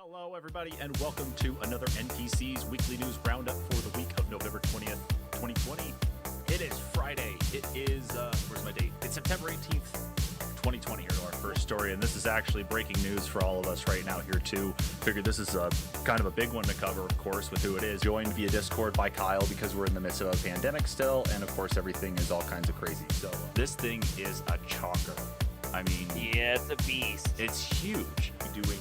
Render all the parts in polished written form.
Hello, everybody, and welcome to another NPCs Weekly News Roundup for the week of November 20th, 2020. It is Friday. It is, where's my date? It's September 18th, 2020 here to our first story, and this is actually breaking news for all of us right now here, too. Figured this is kind of a big one to cover, of course, with who it is. Joined via Discord by Kyle because we're in the midst of a pandemic still, and, of course, everything is all kinds of crazy. So this thing is a chocker. I mean... yeah, it's a beast. It's huge. Doing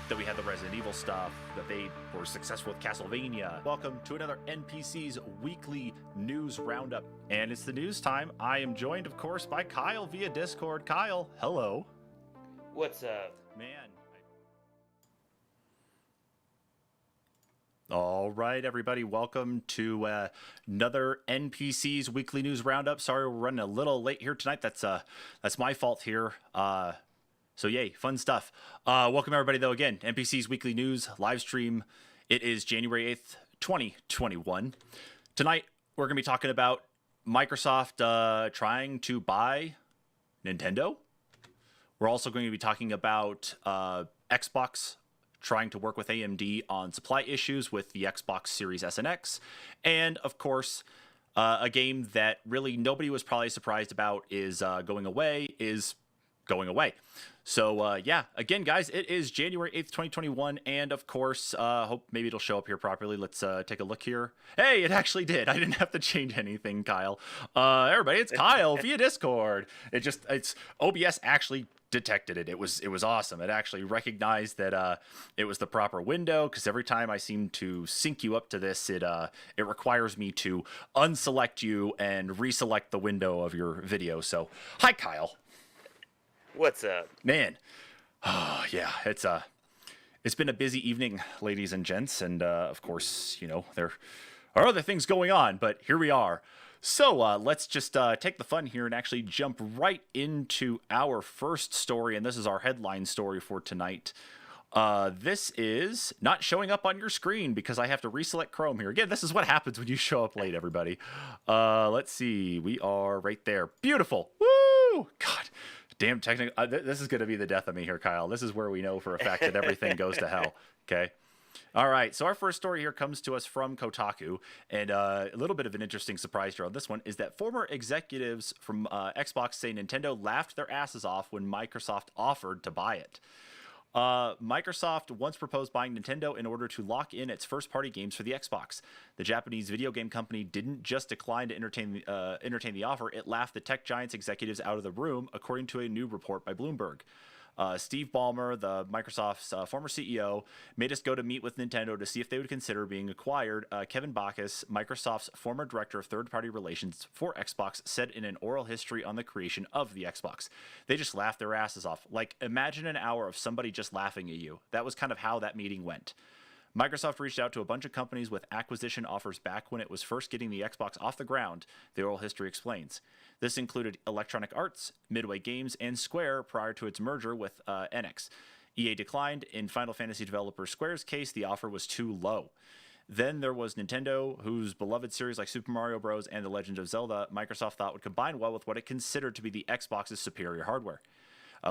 that we had the Resident Evil stuff, that they were successful with Castlevania. Welcome to another NPCs Weekly News Roundup. And it's the news time. I am joined, of course, by Kyle via Discord. Kyle, hello. What's up? Man. All right, everybody, welcome to another NPCs Weekly News Roundup. Sorry, we're running a little late here tonight. That's my fault here. So yay, fun stuff. Welcome everybody, though, again, NPC's Weekly News live stream. It is January 8th, 2021. Tonight, we're going to be talking about Microsoft trying to buy Nintendo. We're also going to be talking about Xbox trying to work with AMD on supply issues with the Xbox Series S and X. And, of course, a game that really nobody was probably surprised about is going away. So, yeah, again, guys, it is January 8th, 2021, and, of course, hope maybe it'll show up here properly. Let's take a look here. Hey, it actually did. I didn't have to change anything, Kyle. Everybody, it's Kyle via Discord. It's OBS actually detected it. It was awesome. It actually recognized that it was the proper window, because every time I seem to sync you up to this, it requires me to unselect you and reselect the window of your video. So, hi, Kyle. What's up? Man, yeah, it's been a busy evening, ladies and gents, and of course, you know, there are other things going on, but here we are. So let's just take the fun here and actually jump right into our first story, and this is our headline story for tonight. This is not showing up on your screen because I have to reselect Chrome here. Again, this is what happens when you show up late, everybody. Let's see, we are right there. Beautiful. Woo! God. Damn technical. This is going to be the death of me here, Kyle. This is where we know for a fact that everything goes to hell. Okay. All right. So our first story here comes to us from Kotaku. And a little bit of an interesting surprise here on this one is that former executives from Xbox say Nintendo laughed their asses off when Microsoft offered to buy it. Microsoft once proposed buying Nintendo in order to lock in its first-party games for the Xbox. The Japanese video game company didn't just decline to entertain the offer, it laughed the tech giant's executives out of the room, according to a new report by Bloomberg. Steve Ballmer, the Microsoft's former CEO, made us go to meet with Nintendo to see if they would consider being acquired. Kevin Backus, Microsoft's former director of third-party relations for Xbox, said in an oral history on the creation of the Xbox. They just laughed their asses off. Like, imagine an hour of somebody just laughing at you. That was kind of how that meeting went. Microsoft reached out to a bunch of companies with acquisition offers back when it was first getting the Xbox off the ground, the oral history explains. This included Electronic Arts, Midway Games, and Square prior to its merger with Enix. EA declined. In Final Fantasy developer Square's case, the offer was too low. Then there was Nintendo, whose beloved series like Super Mario Bros. And The Legend of Zelda, Microsoft thought would combine well with what it considered to be the Xbox's superior hardware.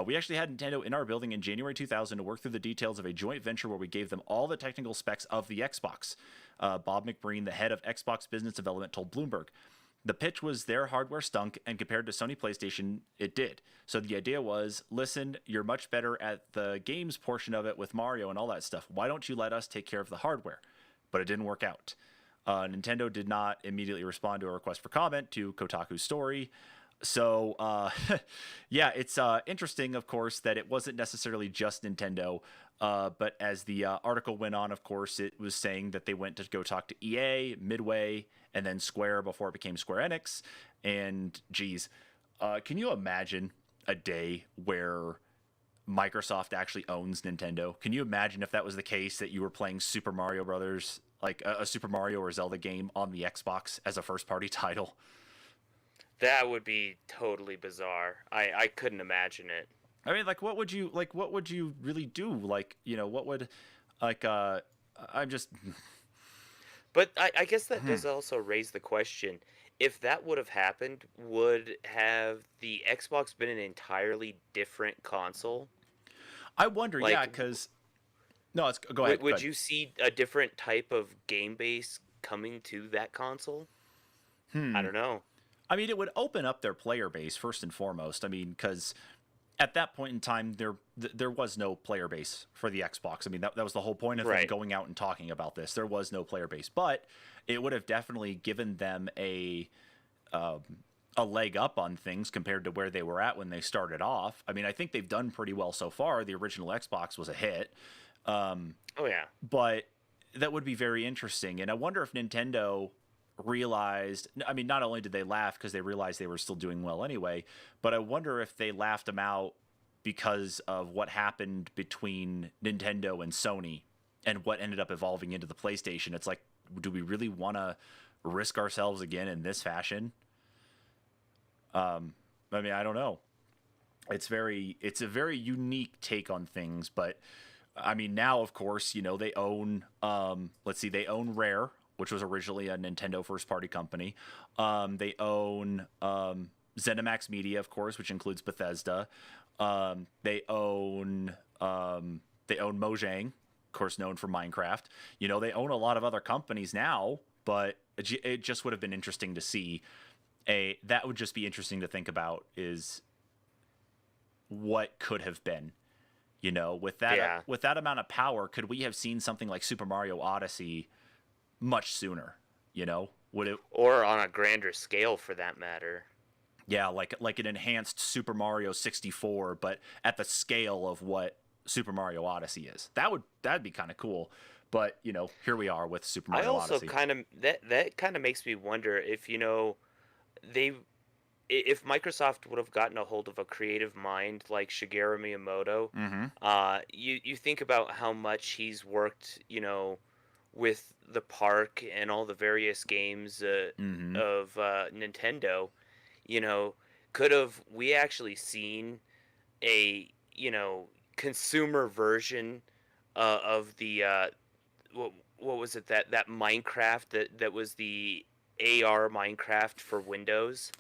We actually had Nintendo in our building in January 2000 to work through the details of a joint venture where we gave them all the technical specs of the Xbox. Bob McBreen, the head of Xbox business development, told Bloomberg. The pitch was their hardware stunk, and compared to Sony PlayStation, it did. So the idea was, listen, you're much better at the games portion of it with Mario and all that stuff. Why don't you let us take care of the hardware? But it didn't work out. Nintendo did not immediately respond to a request for comment to Kotaku's story. So, yeah, it's interesting, of course, that it wasn't necessarily just Nintendo. But as the article went on, of course, it was saying that they went to go talk to EA, Midway, and then Square before it became Square Enix. And, geez, can you imagine a day where Microsoft actually owns Nintendo? Can you imagine if that was the case, that you were playing Super Mario Brothers, like a Super Mario or Zelda game on the Xbox as a first-party title? That would be totally bizarre. I couldn't imagine it. I mean, what would you really do? I'm just... But I guess that does also raise the question, if that would have happened, would have the Xbox been an entirely different console? I wonder, yeah, Like, because no, it's go ahead. Go would ahead. you see a different type of game base coming to that console? I Hmm. don't know. I mean, it would open up their player base first and foremost. I mean, because at that point in time, there was no player base for the Xbox. I mean, that was the whole point of them Right. going out and talking about this. There was no player base, but it would have definitely given them um, a leg up on things compared to where they were at when they started off. I mean, I think they've done pretty well so far. The original Xbox was a hit, Oh yeah. but that would be very interesting. And I wonder if Nintendo realized, I mean, not only did they laugh because they realized they were still doing well anyway, but I wonder if they laughed them out because of what happened between Nintendo and Sony and what ended up evolving into the PlayStation. It's like, do we really want to risk ourselves again in this fashion? I mean, I don't know. It's a very unique take on things, but I mean, now of course, they own let's see, they own Rare, which was originally a Nintendo first party company. They own ZeniMax Media, of course, which includes Bethesda. They own Mojang, of course, known for Minecraft. They own a lot of other companies now, but it just would have been interesting to see that would just be interesting to think about is what could have been. With that Yeah. with that amount of power, could we have seen something like Super Mario Odyssey much sooner? Would it? Or on a grander scale, for that matter. Yeah, like an enhanced Super Mario 64, but at the scale of what Super Mario Odyssey is. That'd be kind of cool. But here we are with Super I Mario also Odyssey. kind of that kind of makes me wonder if they if Microsoft would have gotten a hold of a creative mind like Shigeru Miyamoto. Mm-hmm. You think about how much he's worked, with the park and all the various games Mm-hmm. of Nintendo. You know, could have we actually seen a consumer version of the what was it, that Minecraft that was the AR Minecraft for Windows?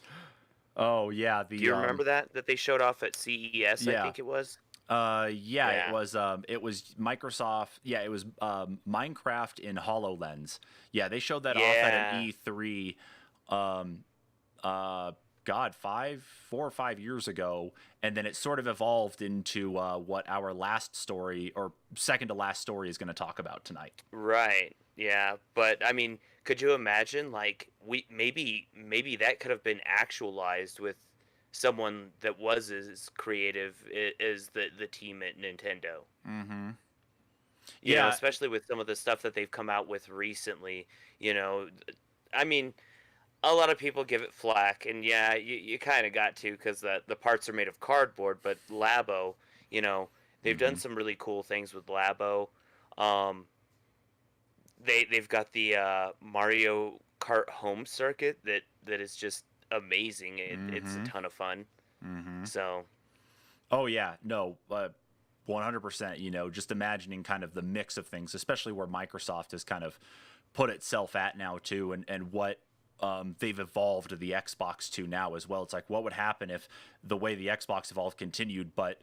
Oh yeah, Do you remember that they showed off at CES? I yeah. think it was. Yeah, Yeah. it was Microsoft. Yeah, it was Minecraft in HoloLens. Yeah, they showed that off at an Yeah. E3 um God, 4 or 5 years ago, and then it sort of evolved into what our last story or second to last story is going to talk about tonight. Right. Yeah. But I mean, could you imagine, like, we maybe that could have been actualized with someone that was as creative as the team at Nintendo. Mm-hmm. Yeah. Especially with some of the stuff that they've come out with recently. You know, I mean, a lot of people give it flack, and yeah, you kind of got to, because the parts are made of cardboard. But Labo, they've done Mm-hmm. some really cool things with Labo. Um, they've got the Mario Kart home circuit that is just amazing. It's a Mm-hmm. ton of fun. Mm-hmm. So Oh yeah, no, 100%. Just imagining kind of the mix of things, especially where Microsoft has kind of put itself at now too, and what they've evolved the Xbox to now as well. It's like, what would happen if the way the Xbox evolved continued, but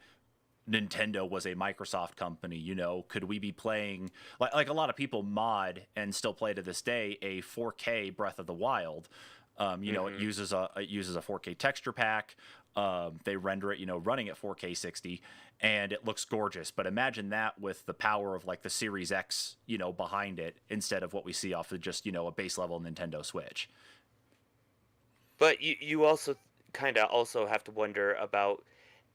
Nintendo was a Microsoft company? Could we be playing like a lot of people mod and still play to this day a 4K Breath of the Wild? It hmm uses a 4K texture pack. They render it, running at 4K 60, and it looks gorgeous. But imagine that with the power of like the Series X, behind it, instead of what we see off of just a base level Nintendo Switch. but you also kind of also have to wonder about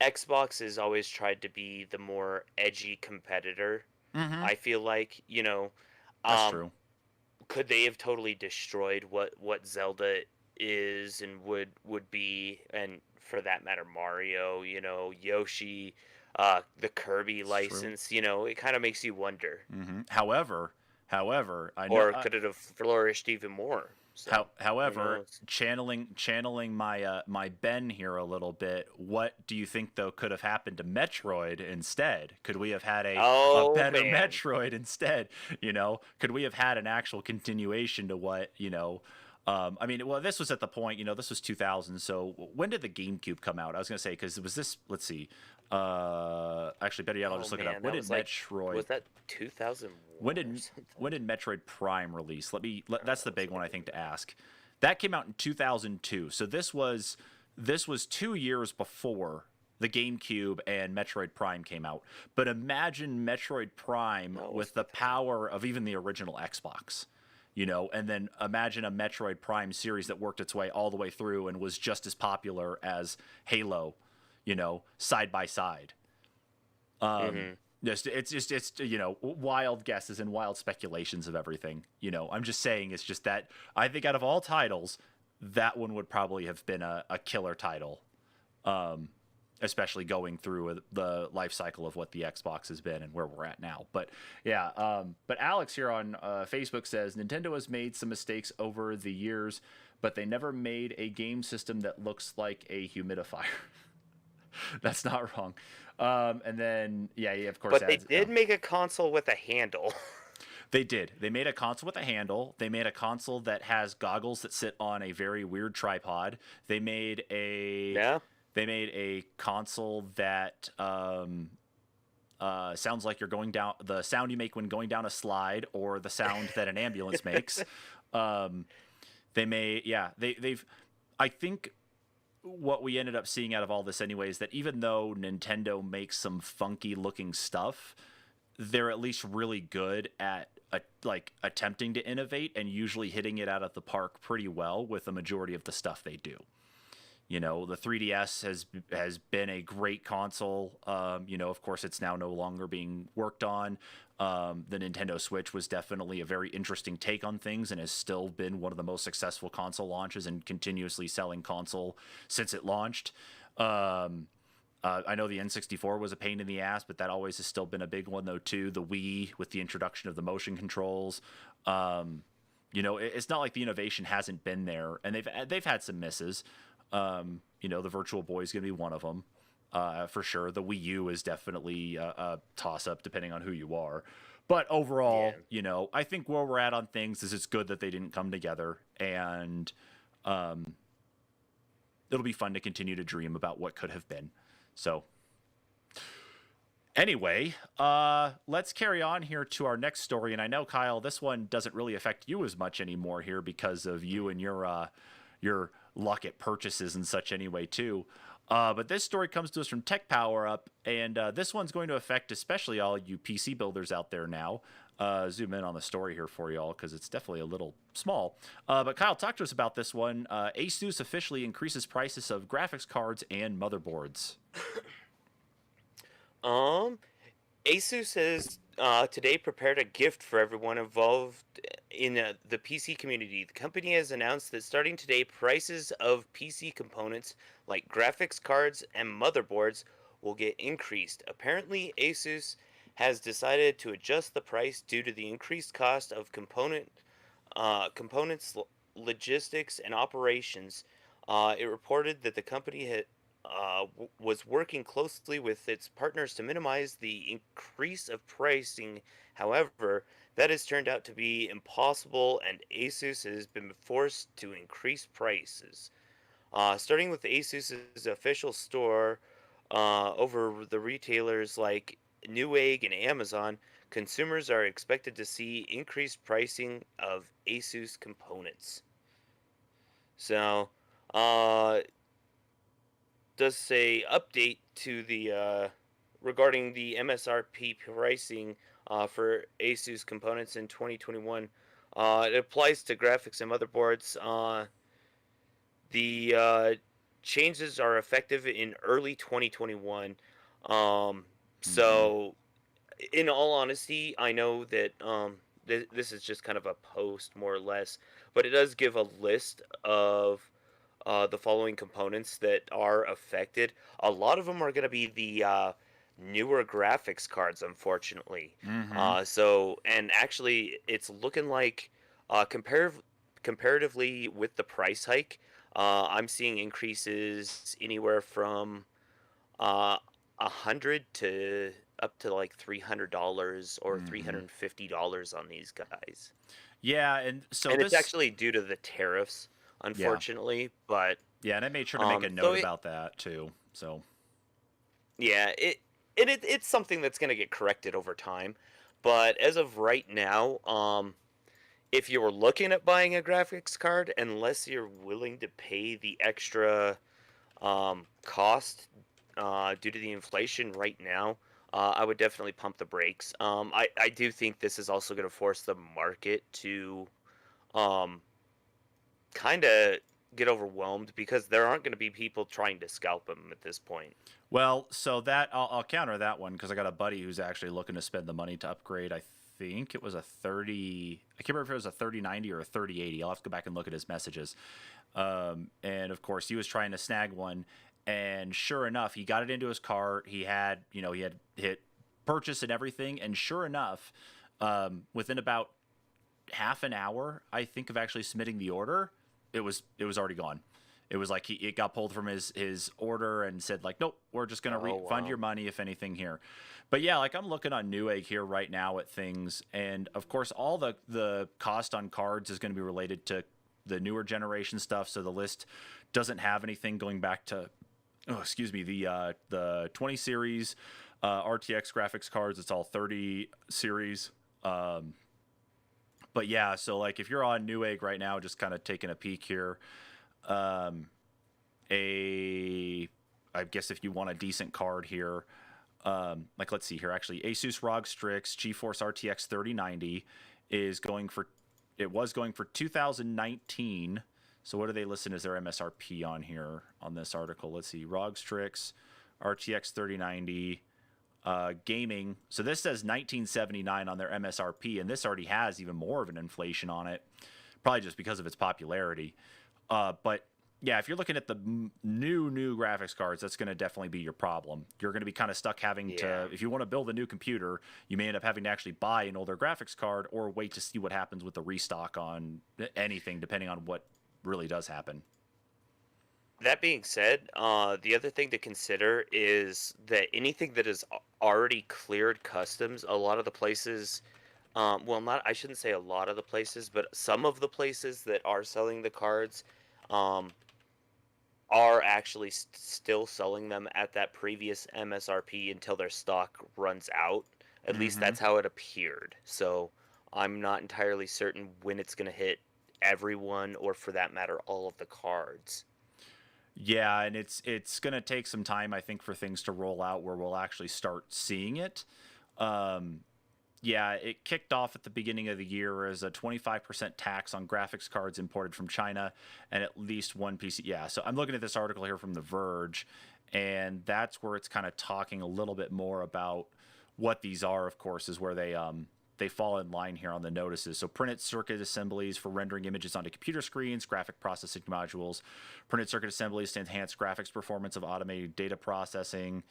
Xbox has always tried to be the more edgy competitor. Mm-hmm. I feel like, That's um, true. could they have totally destroyed what Zelda is and would be, and for that matter Mario, Yoshi, the Kirby It's true. license, it kind of makes you wonder. Mm-hmm. However, I know. Or could it have flourished even more? So, who However, knows? channeling my Ben here a little bit, what do you think though could have happened to Metroid instead? Could we have had a Oh better man. Metroid instead? Could we have had an actual continuation to what I mean, well, this was at the point, this was 2000. So when did the GameCube come out? I was going to say, because it was this, let's see. Actually, better yet, I'll Oh just look it up. man, When that did was like, Metroid, was that 2001 when or did, something? when did Metroid Prime release? That's the big one I think to ask. That came out in 2002. So this was 2 years before the GameCube and Metroid Prime came out. But imagine Metroid Prime No, it was with the 2000. power of even the original Xbox, and then imagine a Metroid Prime series that worked its way all the way through and was just as popular as Halo, side by side. Mm-hmm. It's wild guesses and wild speculations of everything. I'm just saying it's just that I think out of all titles, that one would probably have been a killer title, especially going through the life cycle of what the Xbox has been and where we're at now. But yeah, but Alex here on Facebook says Nintendo has made some mistakes over the years, but they never made a game system that looks like a humidifier. That's not wrong. And then yeah, of course But they adds. did make a console with a handle. They did. They made a console with a handle. They made a console that has goggles that sit on a very weird tripod. They made a Yeah. they made a console that sounds like you're going down the sound you make when going down a slide, or the sound that an ambulance makes. Um, they made yeah. They've I think what we ended up seeing out of all this anyway is that even though Nintendo makes some funky looking stuff, they're at least really good at like attempting to innovate and usually hitting it out of the park pretty well with the majority of the stuff they do. The 3DS has been a great console. Of course, it's now no longer being worked on. The Nintendo Switch was definitely a very interesting take on things and has still been one of the most successful console launches and continuously selling console since it launched. I know the N64 was a pain in the ass, but that always has still been a big one, though, too. The Wii, with the introduction of the motion controls. It's not like the innovation hasn't been there, and they've had some misses. The Virtual Boy is going to be one of them, for sure. The Wii U is definitely a toss-up, depending on who you are. But overall, Yeah. I think where we're at on things is it's good that they didn't come together, and it'll be fun to continue to dream about what could have been. So anyway, let's carry on here to our next story. And I know, Kyle, this one doesn't really affect you as much anymore here because of you and your luck at purchases and such anyway, too. But this story comes to us from Tech Power Up, and this one's going to affect especially all you PC builders out there now. Zoom in on the story here for you all because it's definitely a little small. But Kyle, talk to us about this one. Asus officially increases prices of graphics cards and motherboards. Um, Asus has today prepared a gift for everyone involved in the PC community. The company has announced that starting today, prices of PC components like graphics cards and motherboards will get increased. Apparently, Asus has decided to adjust the price due to the increased cost of components, logistics, and operations. It reported that the company was working closely with its partners to minimize the increase of pricing. However, that has turned out to be impossible, and Asus has been forced to increase prices. Starting with Asus's official store, over the retailers like Newegg and Amazon, consumers are expected to see increased pricing of Asus components. So, uh, does say update to the regarding the MSRP pricing for Asus components in 2021. It applies to graphics and motherboards. The changes are effective in early 2021. Um, Mm-hmm. so, in all honesty, I know that this is just kind of a post, more or less, but it does give a list of the following components that are affected. A lot of them are going to be the newer graphics cards, unfortunately. Mm-hmm. And actually, it's looking like comparatively with the price hike, I'm seeing increases anywhere from uh, 100 to up to like $300 or Hmm. $350 on these guys. Yeah, and so And it's this, actually due to the tariffs, yeah, unfortunately. But yeah, and I made sure to make a so note about that too. So, yeah, it's something that's going to get corrected over time. But as of right now, if you were looking at buying a graphics card, unless you're willing to pay the extra cost due to the inflation right now, I would definitely pump the brakes. I do think this is also going to force the market to um, kind of get overwhelmed because there aren't going to be people trying to scalp them at this point. well, so that I'll counter that one because I got a buddy who's actually looking to spend the money to upgrade. I think it was a 30. I can't remember if it was a 3090 or a 3080. I'll have to go back and look at his messages. And of course, he was trying to snag one, and sure enough, he got it into his cart. He had hit purchase and everything, and sure enough, within about half an hour, I think, of actually submitting the order, it was already gone. It was like it got pulled from his order and said like, nope, we're just gonna Oh refund wow. your money if anything here. But yeah, like I'm looking on Newegg here right now at things, and of course all the cost on cards is going to be related to the newer generation stuff. So the list doesn't have anything going back to, oh excuse me, the 20 series RTX graphics cards. It's all 30 series. Um, but yeah, so like if you're on Newegg right now, just kind of taking a peek here, um, a I guess if you want a decent card here, like let's see here, actually Asus ROG Strix GeForce RTX 3090 is going for, it was going for 2019. So what are they listing as their MSRP on here on this article? Let's see, ROG Strix RTX 3090 gaming. So this says 1979 on their MSRP, and this already has even more of an inflation on it, probably just because of its popularity. But yeah, if you're looking at the new graphics cards, that's going to definitely be your problem. You're going to be kind of stuck having Yeah. to, if you want to build a new computer, you may end up having to actually buy an older graphics card or wait to see what happens with the restock on anything, depending on what really does happen. That being said, the other thing to consider is that anything that is already cleared customs, a lot of the places, well, not, I shouldn't say a lot of the places, but some of the places that are selling the cards, um, are actually still selling them at that previous MSRP until their stock runs out. At least Mm-hmm. that's how it appeared. So I'm not entirely certain when it's going to hit everyone, or for that matter, all of the cards. Yeah, and it's gonna take some time, I think, for things to roll out where we'll actually start seeing it. Um, yeah, it kicked off at the beginning of the year as a 25% tax on graphics cards imported from China and at least one PC. Yeah, so I'm looking at this article here from The Verge, and that's where it's kind of talking a little bit more about what these are. Of course, is where they fall in line here on the notices. So printed circuit assemblies for rendering images onto computer screens, graphic processing modules, printed circuit assemblies to enhance graphics performance of automated data processing,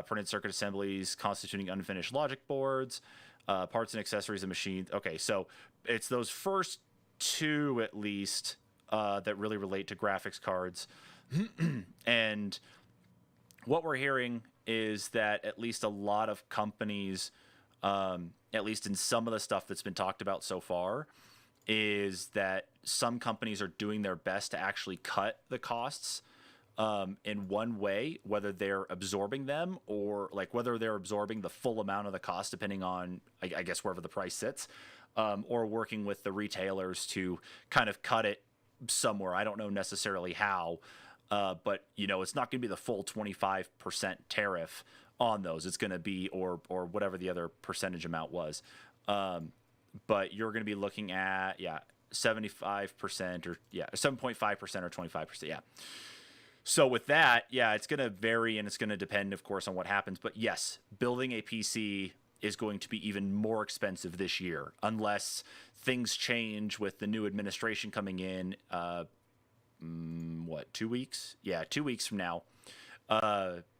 printed circuit assemblies constituting unfinished logic boards, parts and accessories of machines. Okay, so it's those first two at least that really relate to graphics cards. And what we're hearing is that at least a lot of companies, at least in some of the stuff that's been talked about so far, is that some companies are doing their best to actually cut the costs in one way, whether they're absorbing them or like whether they're absorbing the full amount of the cost, depending on, I guess, wherever the price sits, or working with the retailers to kind of cut it somewhere. I don't know necessarily how, but it's not going to be the full 25% tariff on those. It's going to be or whatever the other percentage amount was. But you're going to be looking at 75% or 7.5% or 25%. Yeah. So with that, yeah, it's going to vary and it's going to depend, of course, on what happens. But yes, building a PC is going to be even more expensive this year unless things change with the new administration coming in. What, 2 weeks? Yeah, 2 weeks from now.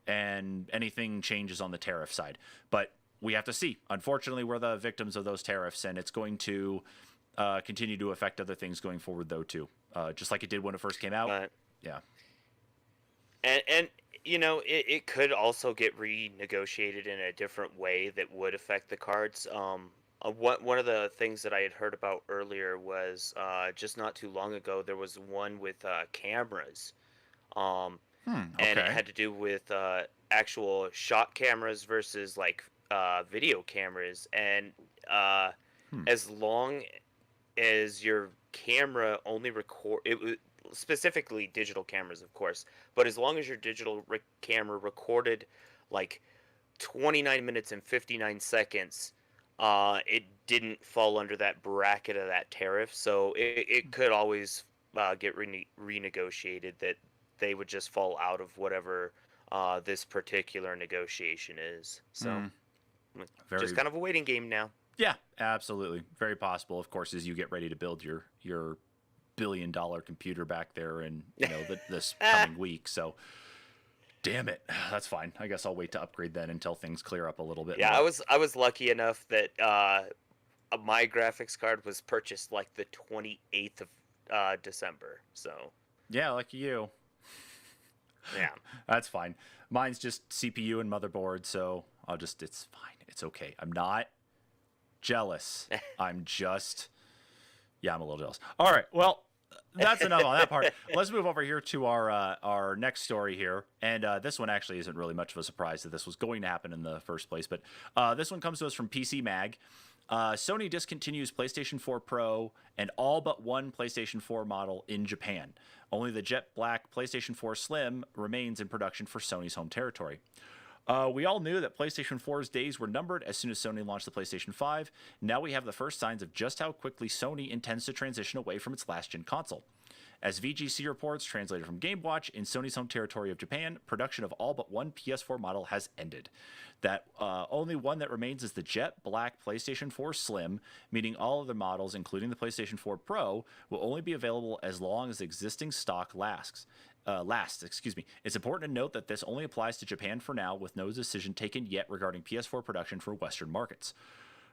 And anything changes on the tariff side. But we have to see. Unfortunately, we're the victims of those tariffs, and it's going to continue to affect other things going forward, though, too. Just like it did when it first came out. But Yeah. and it could also get renegotiated in a different way that would affect the cards. One of the things that I had heard about earlier was just not too long ago there was one with cameras, um, and it Okay. had to do with actual shot cameras versus like video cameras, and uh, Hmm. as long as your camera only record specifically digital cameras, of course, but as long as your camera recorded like 29 minutes and 59 seconds, it didn't fall under that bracket of that tariff, so it could always get renegotiated, that they would just fall out of whatever this particular negotiation is. So Hmm. just Very. kind of a waiting game now. Yeah, absolutely. Very possible, of course, as you get ready to build your $1 billion computer back there in this coming week. So, damn it, that's fine. I guess I'll wait to upgrade then until things clear up a little bit Yeah, I more. was I was lucky enough that my graphics card was purchased like the 28th of December. So Yeah, like you. yeah, That's fine. Mine's just CPU and motherboard, so it's fine. It's okay. I'm not jealous. I'm just Yeah, I'm a little jealous. All right. Well, that's enough on that part. Let's move over here to our next story here, and this one actually isn't really much of a surprise that this was going to happen in the first place, but this one comes to us from PC Mag. Sony discontinues PlayStation 4 Pro and all but one PlayStation 4 model in Japan. Only the jet black PlayStation 4 Slim remains in production for Sony's home territory. We all knew that PlayStation 4's days were numbered as soon as Sony launched the PlayStation 5. Now we have the first signs of just how quickly Sony intends to transition away from its last gen console. As VGC reports, translated from GameWatch, in Sony's home territory of Japan, production of all but one PS4 model has ended. That only one that remains is the jet black PlayStation 4 Slim, meaning all other models, including the PlayStation 4 Pro, will only be available as long as existing stock lasts. It's important to note that this only applies to Japan for now, with no decision taken yet regarding PS4 production for Western markets.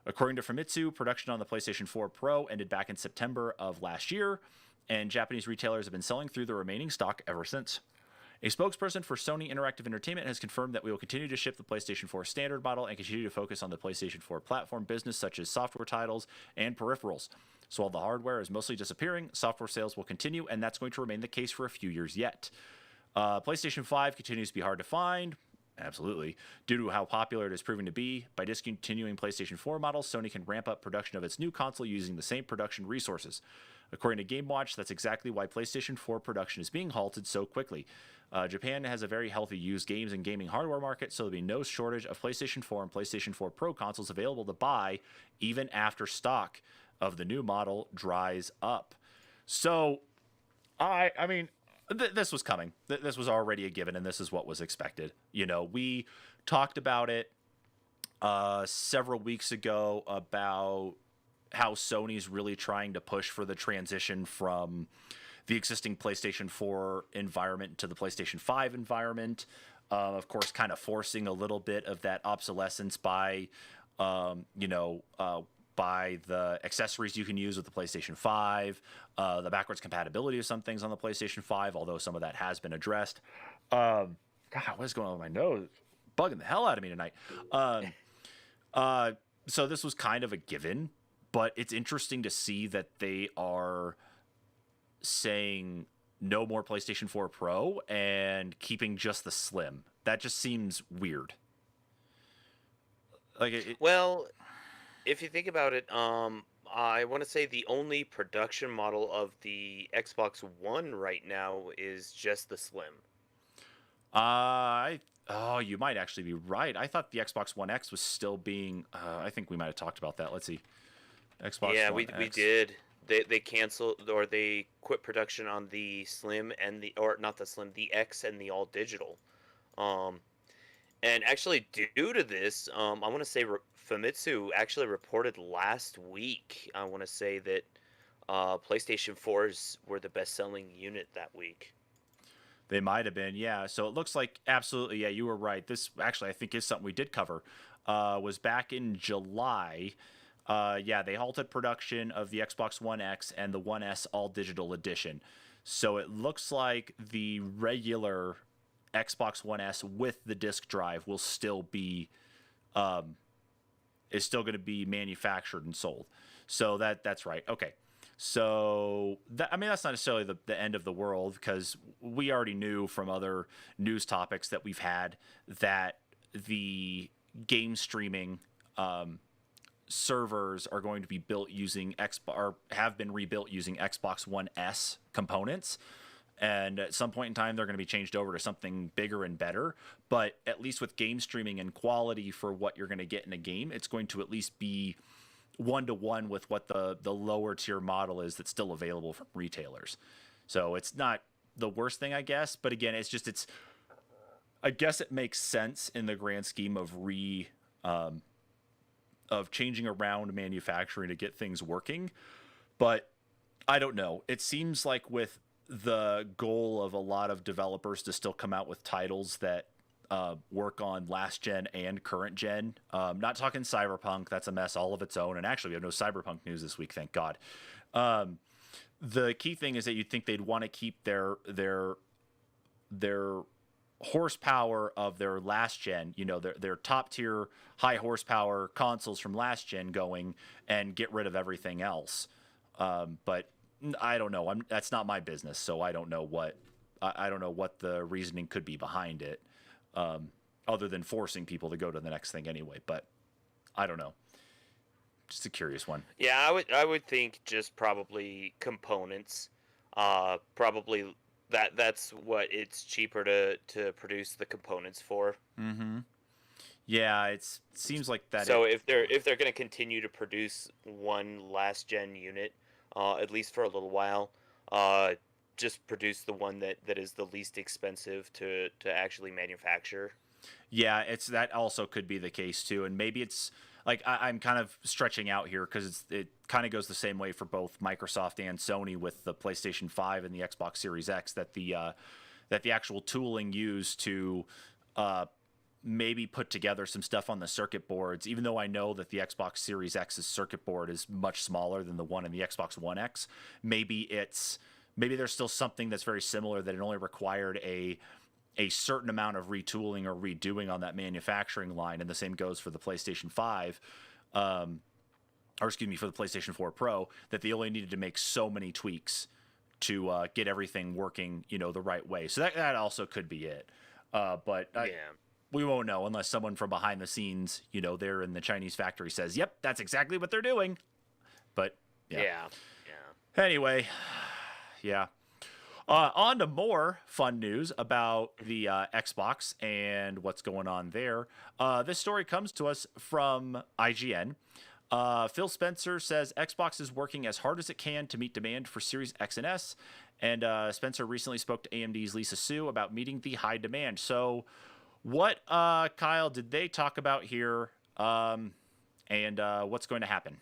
According to Famitsu, production on the PlayStation 4 Pro ended back in September of last year, and Japanese retailers have been selling through the remaining stock ever since. A spokesperson for Sony Interactive Entertainment has confirmed that we will continue to ship the PlayStation 4 standard model and continue to focus on the PlayStation 4 platform business, such as software titles and peripherals. So while the hardware is mostly disappearing, software sales will continue, and that's going to remain the case for a few years yet. PlayStation 5 continues to be hard to find. Absolutely. Due to how popular it is proving to be, by discontinuing PlayStation 4 models, Sony can ramp up production of its new console using the same production resources. According to GameWatch, that's exactly why PlayStation 4 production is being halted so quickly. Japan has a very healthy used games and gaming hardware market, so there'll be no shortage of PlayStation 4 and PlayStation 4 Pro consoles available to buy even after stock of the new model dries up. So, I mean, this was coming. This was already a given, and this is what was expected. We talked about it several weeks ago about how Sony's really trying to push for the transition from the existing PlayStation 4 environment to the PlayStation 5 environment. Of course, kind of forcing a little bit of that obsolescence by, by the accessories you can use with the PlayStation 5, the backwards compatibility of some things on the PlayStation 5, although some of that has been addressed. God, what is going on with my nose? Bugging the hell out of me tonight. So this was kind of a given, but it's interesting to see that they are saying no more PlayStation 4 Pro and keeping just the Slim. That just seems weird. Well, if you think about it, I want to say the only production model of the Xbox One right now is just the Slim. You might actually be right. I thought the Xbox One X was still being. I think we might have talked about that. Let's see. Xbox Yeah, One we X. did. They canceled, or they quit production on the Slim and or not the Slim, the X and the all digital. Um, and actually, due to this, I want to say Famitsu actually reported last week. I want to say that PlayStation 4s were the best-selling unit that week. They might have been, yeah. So it looks like absolutely, yeah. You were right. This actually, I think, is something we did cover. Was back in July. Yeah, they halted production of the Xbox One X and the One S All Digital Edition. So it looks like the regular Xbox One S with the disc drive will still be is still going to be manufactured and sold. So that's right. Okay. So I mean, that's not necessarily the end of the world, because we already knew from other news topics that we've had that the game streaming servers are going to be built using or have been rebuilt using Xbox One S components. And at some point in time, they're going to be changed over to something bigger and better. But at least with game streaming and quality for what you're going to get in a game, it's going to at least be 1-to-1 with what the lower tier model is that's still available from retailers. So it's not the worst thing, I guess. But again, it's I guess it makes sense in the grand scheme of changing around manufacturing to get things working. But I don't know. It seems like with the goal of a lot of developers to still come out with titles that work on last gen and current gen. Not talking Cyberpunk, that's a mess all of its own. And actually, we have no Cyberpunk news this week, thank God. The key thing is that you'd think they'd want to keep their horsepower of their last gen, their top tier high horsepower consoles from last gen going, and get rid of everything else. But I don't know. That's not my business, so I don't know what the reasoning could be behind it, other than forcing people to go to the next thing anyway. But I don't know. Just a curious one. Yeah, I would think just probably components. Probably that's what it's cheaper to produce the components for. Mm-hmm. Yeah, it seems like that. So if they're going to continue to produce one last gen unit, at least for a little while, just produce the one that is the least expensive to actually manufacture. Yeah, that also could be the case too, and maybe it's like I'm kind of stretching out here because it kind of goes the same way for both Microsoft and Sony with the PlayStation 5 and the Xbox Series X, that the actual tooling used to maybe put together some stuff on the circuit boards, even though I know that the Xbox Series X's circuit board is much smaller than the one in the Xbox One X. Maybe there's still something that's very similar, that it only required a certain amount of retooling or redoing on that manufacturing line, and the same goes for the PlayStation 5, or excuse me, for the PlayStation 4 Pro, that they only needed to make so many tweaks to get everything working, the right way. So that also could be it. But we won't know unless someone from behind the scenes, there in the Chinese factory says, "Yep, that's exactly what they're doing." But yeah. Anyway, yeah. On to more fun news about the Xbox and what's going on there. This story comes to us from IGN. Phil Spencer says Xbox is working as hard as it can to meet demand for Series X and S. And Spencer recently spoke to AMD's Lisa Su about meeting the high demand. So what, Kyle, did they talk about here, and what's going to happen?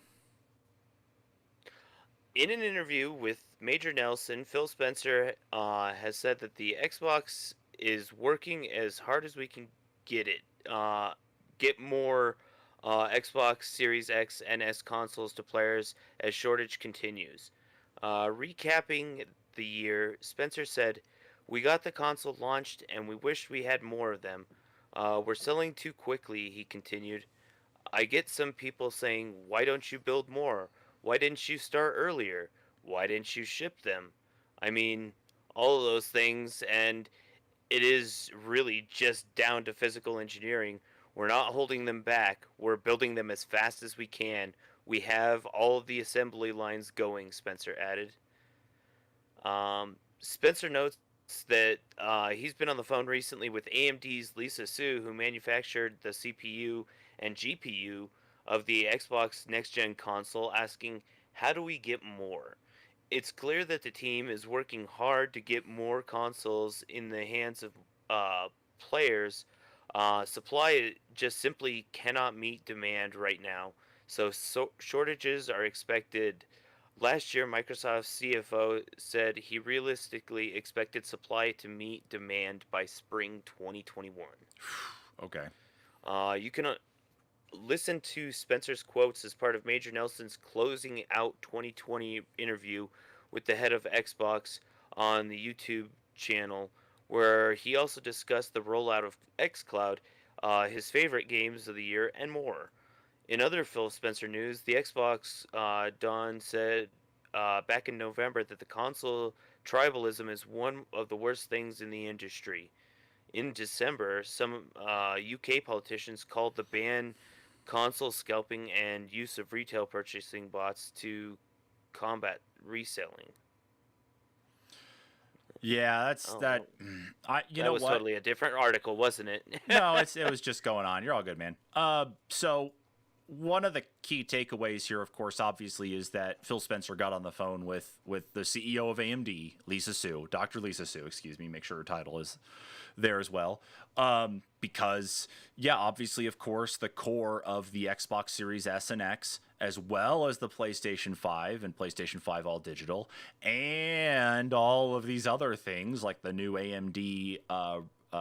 In an interview with Major Nelson, Phil Spencer has said that the Xbox is working as hard as we can get it. Get more Xbox Series X and S consoles to players as shortage continues. Recapping the year, Spencer said, "We got the console launched and we wished we had more of them. We're selling too quickly," he continued. "I get some people saying, 'Why don't you build more? Why didn't you start earlier? Why didn't you ship them?' I mean, all of those things, and it is really just down to physical engineering. We're not holding them back. We're building them as fast as we can. We have all of the assembly lines going," Spencer added. Spencer notes that he's been on the phone recently with AMD's Lisa Su, who manufactured the CPU and GPU of the Xbox next-gen console, asking, "How do we get more?" It's clear that the team is working hard to get more consoles in the hands of players. Supply just simply cannot meet demand right now, so shortages are expected. Last year, Microsoft's CFO said he realistically expected supply to meet demand by spring 2021. Okay. You can listen to Spencer's quotes as part of Major Nelson's closing out 2020 interview with the head of Xbox on the YouTube channel, where he also discussed the rollout of xCloud, his favorite games of the year, and more. In other Phil Spencer news, the Xbox Don said back in November that the console tribalism is one of the worst things in the industry. In December, some UK politicians called the ban console scalping and use of retail purchasing bots to combat reselling. Yeah, that's Oh, that. well, I you that know was what? totally a different article, wasn't it? No, it was just going on. You're all good, man. So one of the key takeaways here, of course, obviously, is that Phil Spencer got on the phone with the CEO of AMD, Lisa Su, Dr. Lisa Su, excuse me. Make sure her title is there as well. Because yeah, obviously, of course, the core of the Xbox Series S and X, as well as the PlayStation 5 and PlayStation 5 All Digital, and all of these other things like the new AMD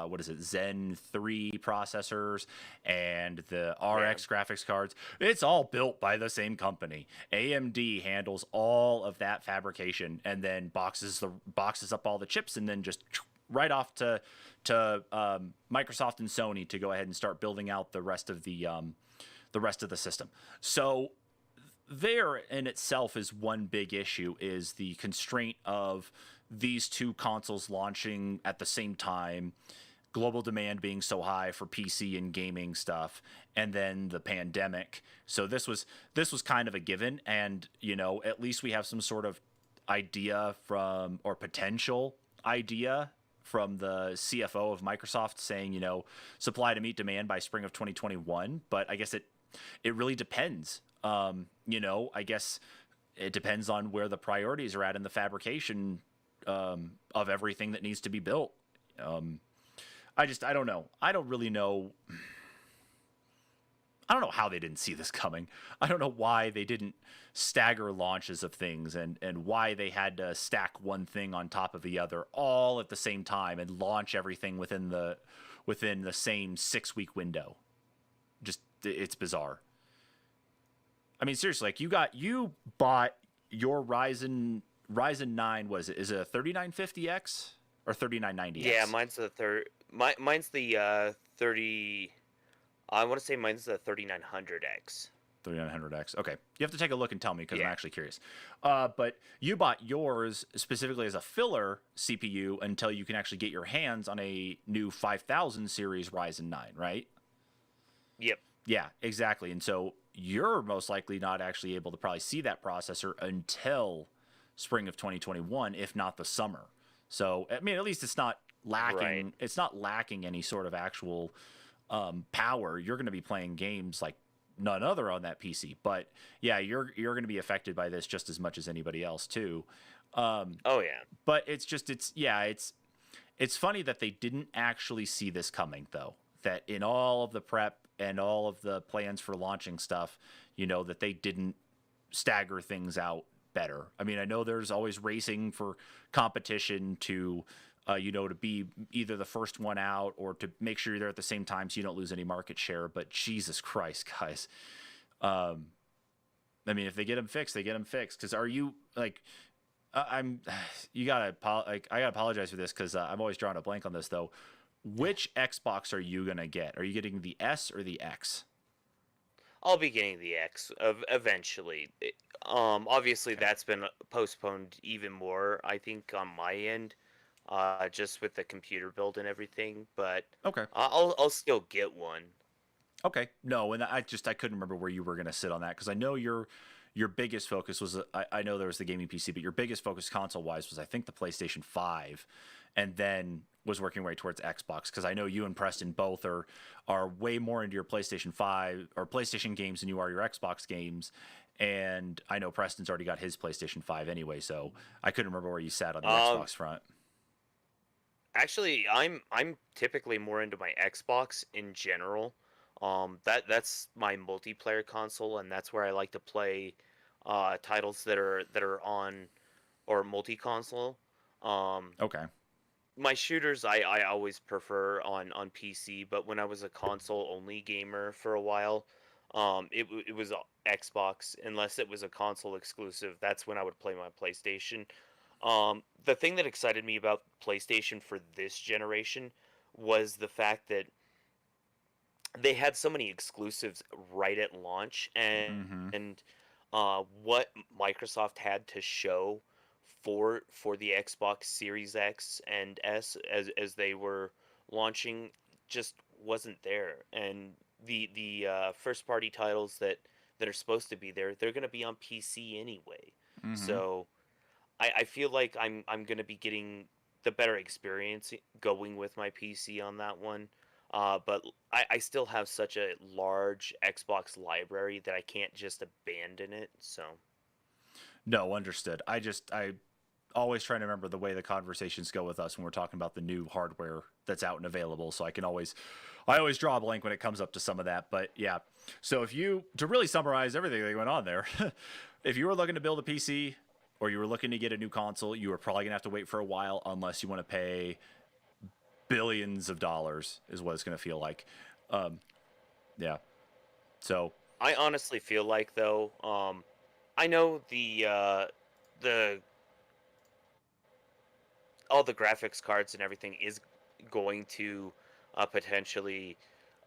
what is it, Zen 3 processors and the Yeah. RX graphics cards. It's all built by the same company. AMD handles all of that fabrication and then boxes up all the chips and then just right off to Microsoft and Sony to go ahead and start building out the rest of the system. So there in itself is one big issue, is the constraint of these two consoles launching at the same time, global demand being so high for PC and gaming stuff, and then the pandemic. So this was kind of a given, and at least we have some sort of idea from, or potential idea from the CFO of Microsoft saying, supply to meet demand by spring of 2021. But I guess it really depends. I guess it depends on where the priorities are at in the fabrication of everything that needs to be built. I don't know. I don't really know. I don't know how they didn't see this coming. I don't know why they didn't stagger launches of things, and why they had to stack one thing on top of the other all at the same time and launch everything within the same 6-week window. Just, it's bizarre. I mean, seriously, like you bought your Ryzen 9, was it? Is it a 3950X or 3990X? Yeah, mine's the third. Mine's the 30. I want to say mine's the 3900X. 3900X. Okay. You have to take a look and tell me because I'm Yeah. actually curious. But you bought yours specifically as a filler CPU until you can actually get your hands on a new 5000 series Ryzen 9, right? Yep. Yeah, exactly. And so you're most likely not actually able to probably see that processor until spring of 2021, if not the summer. So, I mean, at least it's not lacking. Right. It's not lacking any sort of actual power. You're going to be playing games like none other on that PC. But yeah, you're going to be affected by this just as much as anybody else too. Oh yeah. But it's funny that they didn't actually see this coming, though. That in all of the prep and all of the plans for launching stuff, that they didn't stagger things out better. I mean, I know there's always racing for competition to, to be either the first one out or to make sure you're there at the same time so you don't lose any market share. But Jesus Christ, guys. I mean, if they get them fixed, they get them fixed. Because are you like, I gotta apologize for this because I'm always drawing a blank on this though. Which Xbox are you gonna get? Are you getting the S or the X? I'll be getting the X eventually. Obviously Okay. that's been postponed even more. I think on my end, just with the computer build and everything. But Okay. I'll still get one. Okay. No, and I couldn't remember where you were gonna sit on that because I know your biggest focus was I know there was the gaming PC, but your biggest focus console wise was I think the PlayStation 5, and then was working way towards Xbox because I know you and Preston both are way more into your PlayStation 5 or PlayStation games than you are your Xbox games. And I know Preston's already got his PlayStation 5 anyway, so I couldn't remember where you sat on the Um, Xbox front. Actually, I'm typically more into my Xbox in general. That's my multiplayer console, and that's where I like to play titles that are on or multi-console. Um, Okay. my shooters I always prefer on PC, but when I was a console only gamer for a while, it was Xbox unless it was a console exclusive. That's when I would play my PlayStation. The thing that excited me about PlayStation for this generation was the fact that they had so many exclusives right at launch, Mm-hmm. and what Microsoft had to show for the Xbox Series X and S as they were launching just wasn't there. And the first party titles that are supposed to be there, they're going to be on PC anyway. Mm-hmm. So I feel like I'm gonna be getting the better experience going with my PC on that one. But I still have such a large Xbox library that I can't just abandon it. So No, understood. I always try to remember the way the conversations go with us when we're talking about the new hardware that's out and available. So I always draw a blank when it comes up to some of that. But yeah, so if you, to really summarize everything that went on there, if you were looking to build a PC or you were looking to get a new console, you were probably gonna have to wait for a while unless you want to pay billions of dollars, is what it's gonna feel like. Um, yeah. So I honestly feel like though, I know the all the graphics cards and everything is going to potentially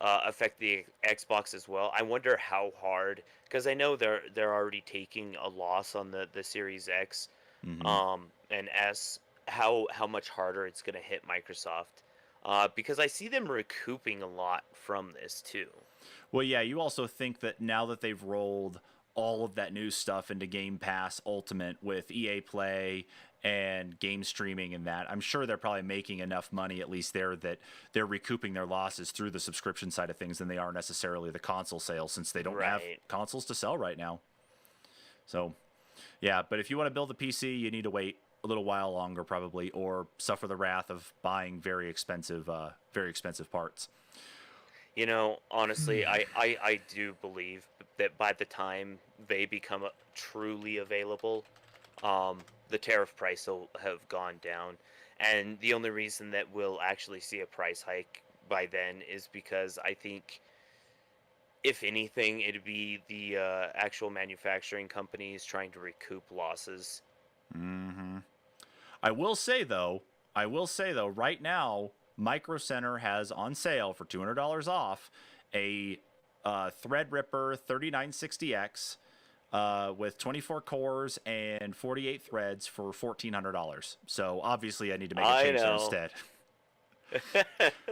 affect the Xbox as well. I wonder how hard, because I know they're already taking a loss on the Series X mhm. and S. How much harder it's going to hit Microsoft, because I see them recouping a lot from this too. Well, yeah, you also think that now that they've rolled all of that new stuff into Game Pass Ultimate with EA Play and game streaming and that, I'm sure they're probably making enough money at least there that they're recouping their losses through the subscription side of things than they are necessarily the console sales, since they don't have Right. consoles to sell right now. So, yeah, but if you want to build a PC, you need to wait a little while longer probably, or suffer the wrath of buying very expensive parts. Honestly, I do believe that by the time they become truly available, the tariff price will have gone down. And the only reason that we'll actually see a price hike by then is because I think, if anything, it'd be the actual manufacturing companies trying to recoup losses. Hmm. I will say though, right now, Micro Center has on sale for $200 off a Threadripper 3960X with 24 cores and 48 threads for $1,400. So obviously, I need to make a I change there know. instead.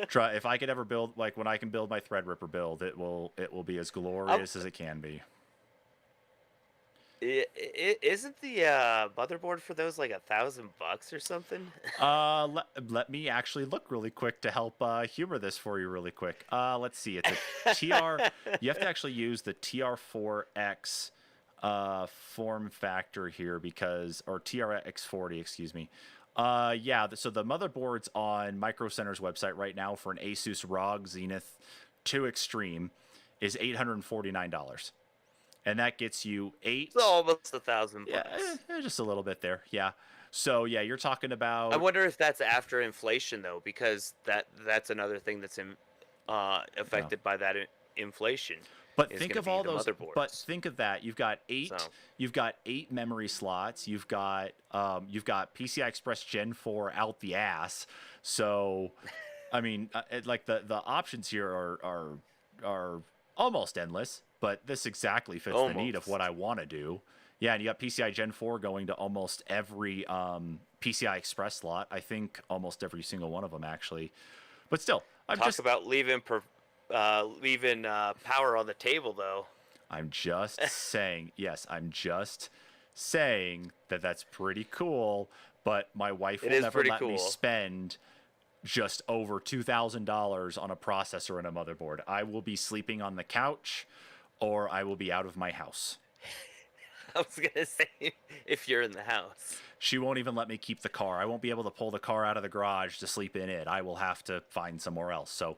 Try if I could ever build, like when I can build my Threadripper build, it will be as I, glorious as it can be. isn't the motherboard for those like $1,000 or something? Let me actually look really quick to help humor this for you really quick. Let's see. It's a TR. You have to actually use the TR4X form factor here because, or TRX40, excuse me. Yeah. So the motherboard's on Micro Center's website right now for an Asus ROG Zenith 2 Extreme is $849, and that gets you It's eight. almost a thousand Yeah, bucks. just a little bit there. Yeah. So yeah, you're talking I about. wonder if that's after inflation though, because that's another thing that's Yeah. affected by that inflation But is think going to of be all the those. But motherboards. think of that. So You've got eight memory slots. You've got PCI Express Gen 4 out the ass. So, I mean, like the options here are almost endless. But this exactly fits the need of what I almost. want to do. Yeah, and you got PCI Gen 4 going to almost every PCI Express slot. I think almost every single one of them actually. But still, Talk about leaving power on the table though. I'm just saying, yes, I'm just saying that that's pretty cool, but my wife It will is never pretty let me cool. spend just over $2,000 on a processor and a motherboard. I will be sleeping on the couch or I will be out of my house. I was gonna say, if you're in the house. She won't even let me keep the car. I won't be able to pull the car out of the garage to sleep in it. I will have to find somewhere else. So,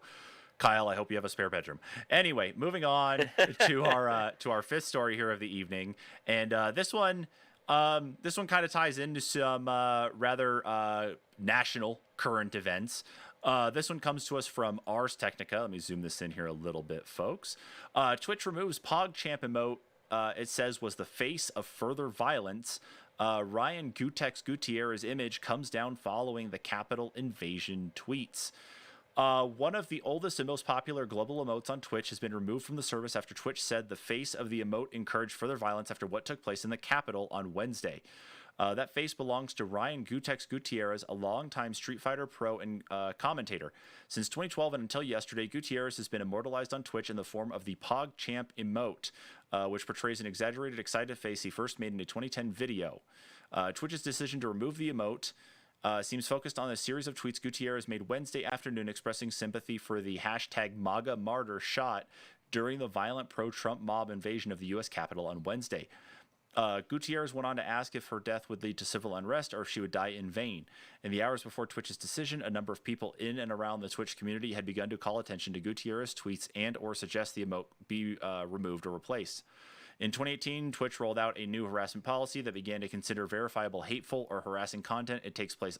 Kyle, I hope you have a spare bedroom. Anyway, moving on to our fifth story here of the evening, and this one kind of ties into some rather national current events. This one comes to us from Ars Technica. Let me zoom this in here a little bit, folks. Twitch removes PogChamp emote. It says was the face of further violence Ryan Gutex Gutierrez image comes down following the Capitol invasion tweets. One of the oldest and most popular global emotes on Twitch has been removed from the service after Twitch said the face of the emote encouraged further violence after what took place in the Capitol on Wednesday. That face belongs to Ryan Gutex Gutierrez, a longtime Street Fighter pro and commentator. Since 2012 and until yesterday, Gutierrez has been immortalized on Twitch in the form of the PogChamp emote, which portrays an exaggerated, excited face he first made in a 2010 video. Twitch's decision to remove the emote seems focused on a series of tweets Gutierrez made Wednesday afternoon expressing sympathy for the hashtag MAGA martyr shot during the violent pro-Trump mob invasion of the U.S. Capitol on Wednesday. Gutierrez went on to ask if her death would lead to civil unrest or if she would die in vain. In the hours before Twitch's decision, a number of people in and around the Twitch community had begun to call attention to Gutierrez's tweets and or suggest the emote be removed or replaced. In 2018, Twitch rolled out a new harassment policy that began to consider verifiable hateful or harassing content that takes place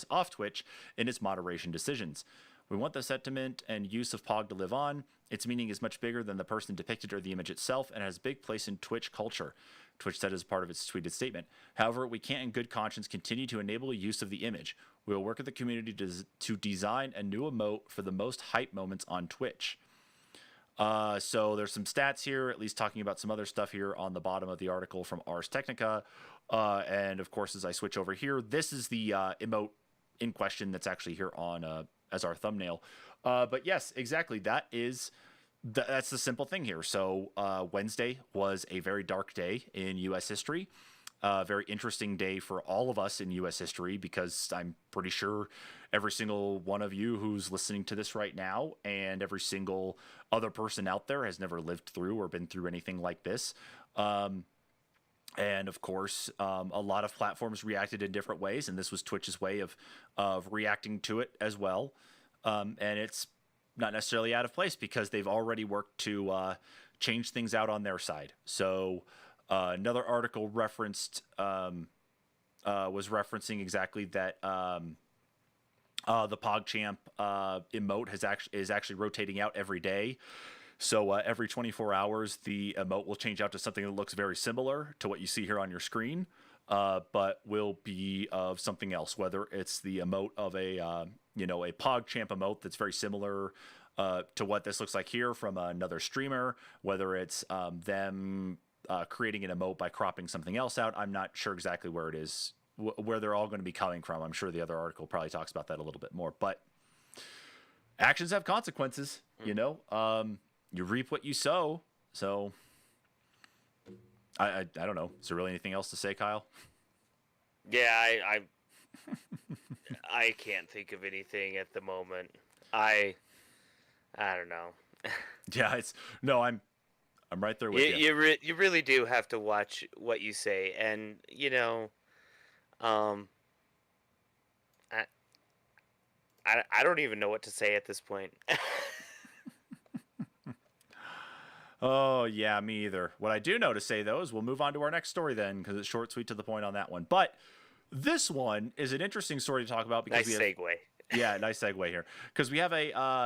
off Twitch in its moderation decisions. We want the sentiment and use of POG to live on. Its meaning is much bigger than the person depicted or the image itself and has a big place in Twitch culture, Twitch said as part of its tweeted statement. However, we can't in good conscience continue to enable use of the image. We will work with the community to design a new emote for the most hype moments on Twitch. So there's some stats here, at least talking about some other stuff here on the bottom of the article from Ars Technica. And of course, as I switch over here, this is the emote in question that's actually here on as our thumbnail. But yes, exactly. That's the simple thing here. So Wednesday was a very dark day in U.S. history. Very interesting day for all of us in U.S. history, because I'm pretty sure every single one of you who's listening to this right now and every single other person out there has never lived through or been through anything like this. And of course, a lot of platforms reacted in different ways, and this was Twitch's way of reacting to it as well. And it's not necessarily out of place because they've already worked to change things out on their side. So another article referenced was referencing exactly that the PogChamp emote is actually rotating out every day. So every 24 hours, the emote will change out to something that looks very similar to what you see here on your screen, but will be of something else, whether it's the emote of a PogChamp emote that's very similar to what this looks like here from another streamer, whether it's them creating an emote by cropping something else out. I'm not sure exactly where it is, where they're all going to be coming from. I'm sure the other article probably talks about that a little bit more, but actions have consequences, you reap what you sow. So I don't know. Is there really anything else to say, Kyle? Yeah, I can't think of anything at the moment. I don't know. Yeah, I'm right there with you. You really do have to watch what you say, and I don't even know what to say at this point. Oh, yeah, me either. What I do know to say, though, is we'll move on to our next story then, because it's short, sweet, to the point on that one. But this one is an interesting story to talk about because nice segue. Yeah, nice segue here. Because we have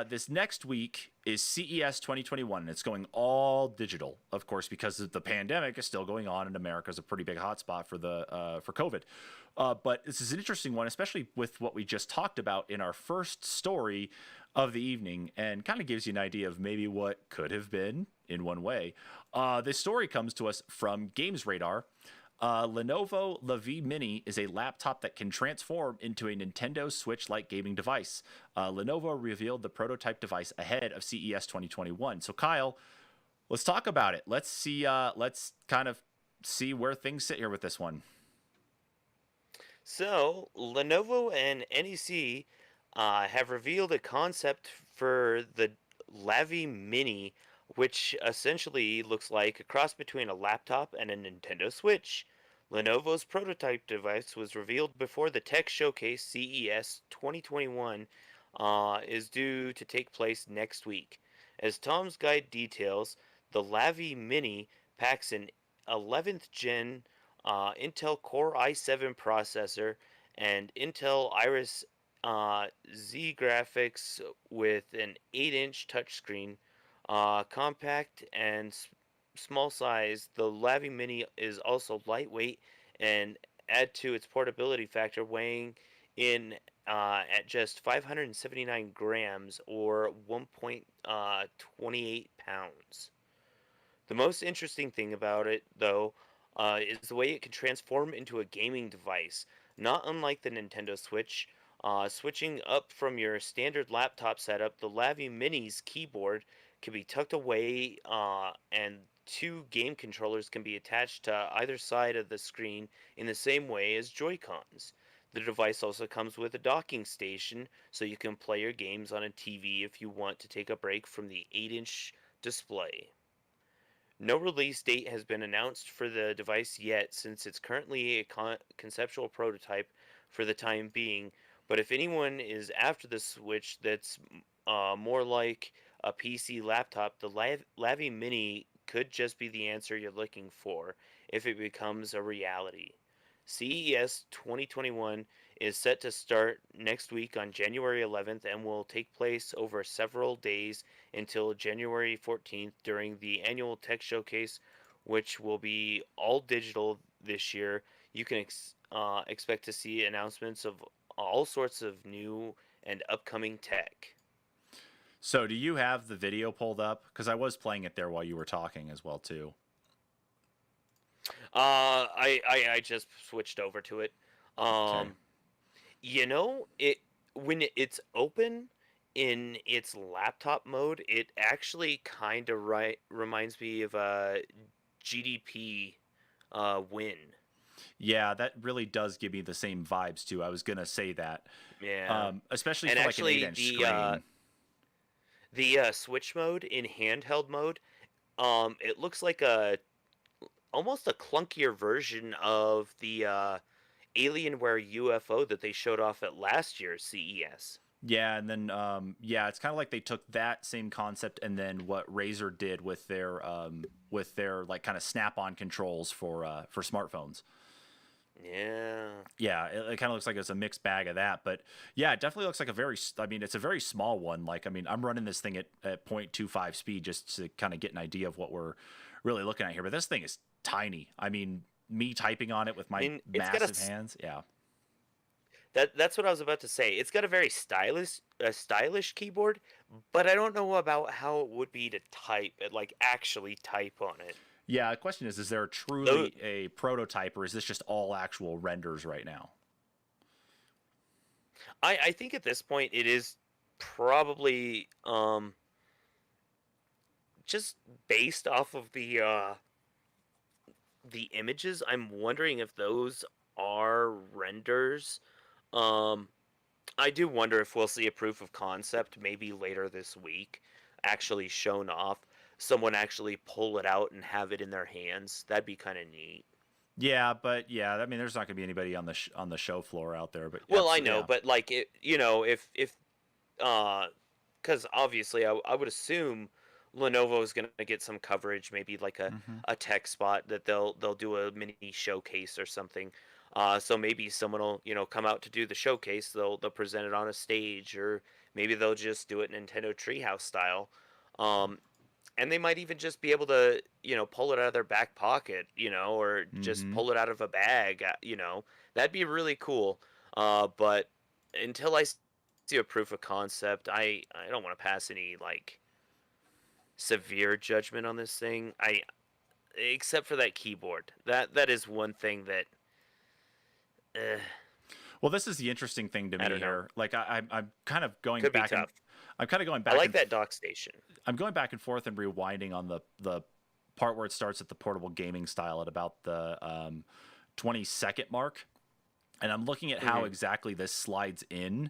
this next week is CES 2021, and it's going all digital, of course, because the pandemic is still going on, and America is a pretty big hotspot for COVID. But this is an interesting one, especially with what we just talked about in our first story of the evening, and kind of gives you an idea of maybe what could have been in one way. This story comes to us from Games Radar. Lenovo Levi Mini is a laptop that can transform into a Nintendo Switch-like gaming device. Lenovo revealed the prototype device ahead of CES 2021. So Kyle, let's talk about it. Let's see. Let's kind of see where things sit here with this one. So Lenovo and NEC have revealed a concept for the Levi Mini, which essentially looks like a cross between a laptop and a Nintendo Switch. Lenovo's prototype device was revealed before the tech showcase CES 2021 is due to take place next week. As Tom's Guide details, the Levi Mini packs an 11th gen Intel Core i7 processor and Intel Iris Z graphics with an 8-inch touchscreen. Compact and small size, the Levi Mini is also lightweight and add to its portability factor, weighing in at just 579 grams or 1.28 pounds. The most interesting thing about it, though, is the way it can transform into a gaming device. Not unlike the Nintendo Switch, switching up from your standard laptop setup, the Lavi Mini's keyboard can be tucked away, and two game controllers can be attached to either side of the screen in the same way as Joy-Cons. The device also comes with a docking station, so you can play your games on a TV if you want to take a break from the 8-inch display. No release date has been announced for the device yet, since it's currently a conceptual prototype for the time being. But if anyone is after the Switch that's more like a PC laptop, the Lavi Mini could just be the answer you're looking for if it becomes a reality. CES 2021 is set to start next week on January 11th and will take place over several days until January 14th during the annual tech showcase, which will be all digital this year. You can expect to see announcements of all sorts of new and upcoming tech. So, do you have the video pulled up? Because I was playing it there while you were talking as well too. I just switched over to it. Okay. Um, it when it's open in its laptop mode, it actually kind of reminds me of a GDP win. Yeah, that really does give me the same vibes too. I was gonna say that, Yeah, especially and for like an actually 8-inch screen. the switch mode in handheld mode, it looks like a almost a clunkier version of the Alienware UFO that they showed off at last year's CES. Yeah, and then yeah, it's kind of like they took that same concept and then what Razer did with their like kind of snap-on controls for smartphones. Yeah. Yeah, it kind of looks like it's a mixed bag of that, but yeah, it definitely looks like a I mean, it's a very small one. Like, I mean, I'm running this thing at 0.25 speed just to kind of get an idea of what we're really looking at here. But this thing is tiny. I mean, me typing on it with I my mean, massive hands, yeah. that's what I was about to say. It's got a very stylish keyboard, but I don't know about how it would be to type, like actually type on it. Yeah, the question is there Though truly a prototype or is this just all actual renders right now? I think at this point it is probably just based off of the images. I'm wondering if those are renders. Um, I do wonder if we'll see a proof of concept maybe later this week, actually shown off. Someone actually pull it out and have it in their hands. That'd be kind of neat. Yeah, but yeah, I mean, there's not going to be anybody on on the show floor out there, but Well, I know, yeah. but like it, if because obviously I would assume Lenovo is going to get some coverage, maybe like Hmm. a tech spot that they'll do a mini showcase or something. So maybe someone will come out to do the showcase. They'll present it on a stage, or maybe they'll just do it Nintendo Treehouse style. Um, and they might even just be able to pull it out of their back pocket, or just Hmm. pull it out of a bag. That'd be really cool. But until I see a proof of concept, I don't want to pass any like severe judgment on this thing. I except for that keyboard. That is one thing that uh, Well, this is the interesting thing to I me don't know. here. Like I'm kind of going Could be back and tough. I'm kind of going I back like and that dock station. I'm going back and forth and rewinding on the part where it starts at the portable gaming style at about the 20-second mark, and I'm looking at how Hmm. exactly this slides in,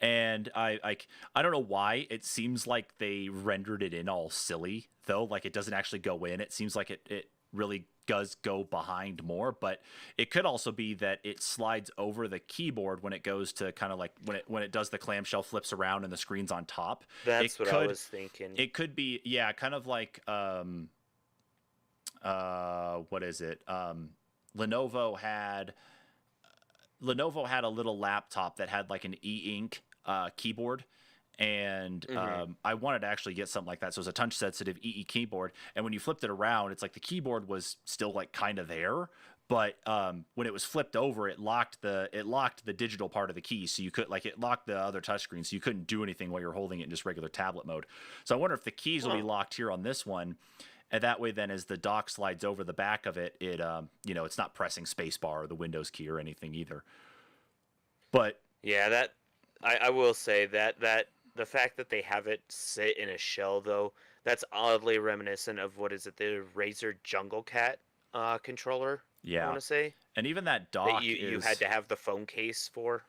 and I don't know why it seems like they rendered it in all silly though. Like it doesn't actually go in. It seems like it really does go behind more, but it could also be that it slides over the keyboard when it goes to kind of like when it does the clamshell flips around and the screen's on top. That's It what I could was thinking. it could be, yeah, kind of like what is it? Lenovo had Lenovo had a little laptop that had like an e-ink keyboard, and Hmm. I wanted to actually get something like that. So it was a touch sensitive EE keyboard, and when you flipped it around, it's like the keyboard was still like kind of there, but when it was flipped over, it locked the digital part of the key, so you could like it locked the other touchscreen, so you couldn't do anything while you're holding it in just regular tablet mode. So I wonder if the keys will be Huh. locked here on this one, and that way then as the dock slides over the back of it, it's not pressing spacebar or the Windows key or anything either. But Yeah, that I will say that the fact that they have it sit in a shell though, that's oddly reminiscent of what is it, the Razer Jungle Cat controller, I yeah, want to say, and even that that dock you had is. to have the phone case for.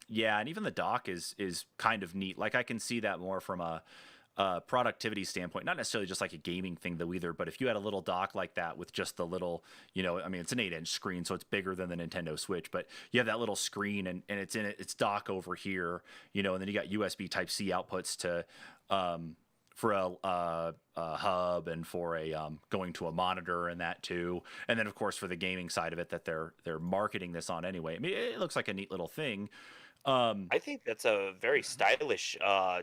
Yeah, and even the dock is kind of neat. Like I can see that more from a productivity standpoint, not necessarily just like a gaming thing though either. But if you had a little dock like that with just the little, I mean, it's an 8-inch screen, so it's bigger than the Nintendo Switch. But you have that little screen, and it's dock over here, and then you got USB Type C outputs to for a hub and for a going to a monitor and that too, and then of course for the gaming side of it that they're marketing this on anyway. I mean, it looks like a neat little thing. I think that's a very stylish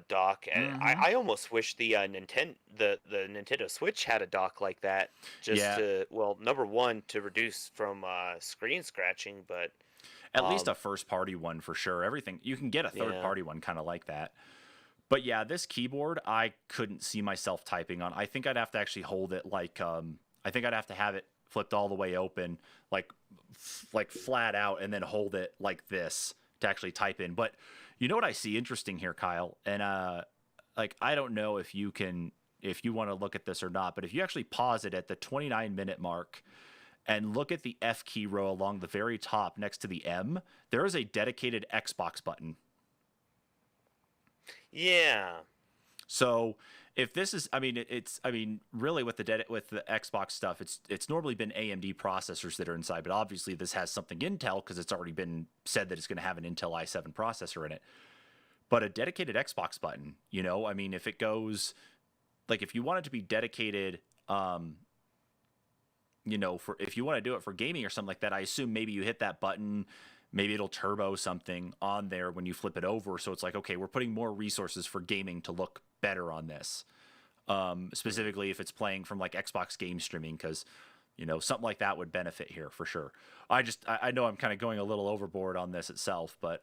dock, and Hmm. I almost wish the Nintendo Switch had a dock like that, just Yeah, to, well, number one, to reduce from screen scratching, but at least a um, first party one for sure. Everything you can get a third yeah. party one kind of like that. But yeah, this keyboard I couldn't see myself typing on. I think I'd have to actually hold it like I think I'd have to have it flipped all the way open, like like flat out, and then hold it like this to actually type in. But you know what I see interesting here, Kyle, and like I don't know if you want to look at this or not, but if you actually pause it at the 29-minute mark and look at the F key row along the very top next to the M, there is a dedicated Xbox button. Yeah. So if this is, I mean, I mean, really with with the Xbox stuff, it's normally been AMD processors that are inside, but obviously this has something Intel because it's already been said that it's going to have an Intel i7 processor in it. But a dedicated Xbox button, I mean, if it goes like if you want it to be dedicated, for if you want to do it for gaming or something like that, I assume maybe you hit that button, maybe it'll turbo something on there when you flip it over. So it's like, okay, we're putting more resources for gaming to look better on this. Specifically if it's playing from like Xbox game streaming, because something like that would benefit here for sure. I know I'm kind of going a little overboard on this itself, but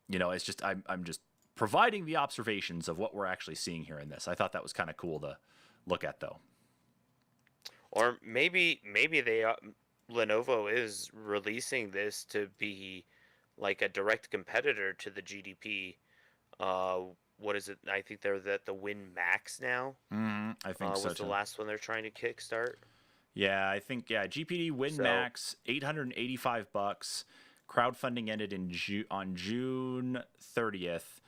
it's just I'm just providing the observations of what we're actually seeing here in this. I thought that was kind of cool to look at though. Or maybe Lenovo is releasing this to be like a direct competitor to the GDP. Uh, what is it? I think they're at the Win Max now. I think so Was the too. last one they're trying to kickstart. Yeah, I think yeah. GPD Win So Max $885. Crowdfunding ended on June 30th.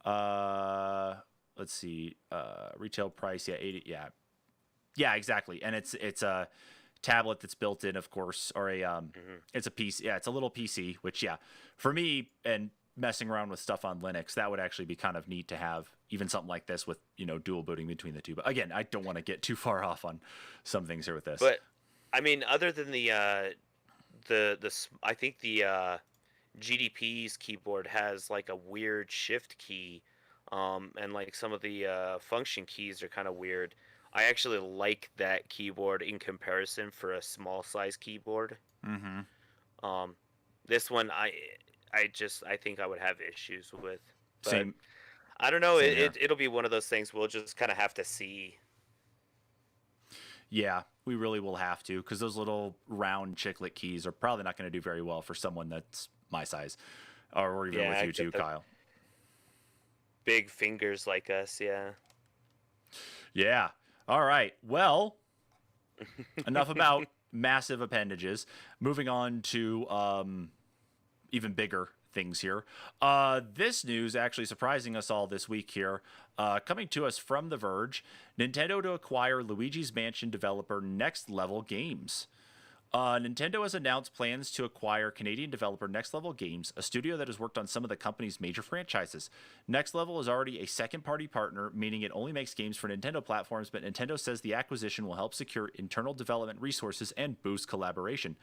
Uh, let's see. Retail price, yeah, 80. Yeah, exactly. And it's a tablet that's built in, of course, or mhm. it's a PC. Yeah, it's a little PC. Which yeah, for me and messing around with stuff on Linux, that would actually be kind of neat to have even something like this with dual booting between the two. But again, I don't want to get too far off on some things here with this. But I mean, other than I think the GDP's keyboard has like a weird shift key, and like some of the function keys are kind of weird. I actually like that keyboard in comparison for a small size keyboard. Mm-hmm. Um, this one I think I would have issues with, but Same I don't know. same here. It'll be one of those things we'll just kind of have to see. Yeah, we really will have to because those little round chiclet keys are probably not going to do very well for someone that's my size, or even Yeah, with I you too, get the Kyle. big fingers like us. Yeah. Yeah. All right. Well, enough about massive appendages. Moving on to even bigger things here. This news actually surprising us all this week here. Coming to us from The Verge, Nintendo to acquire Luigi's Mansion developer Next Level Games. Nintendo has announced plans to acquire Canadian developer Next Level Games, a studio that has worked on some of the company's major franchises. Next Level is already a second-party partner, meaning it only makes games for Nintendo platforms, but Nintendo says the acquisition will help secure internal development resources and boost collaboration.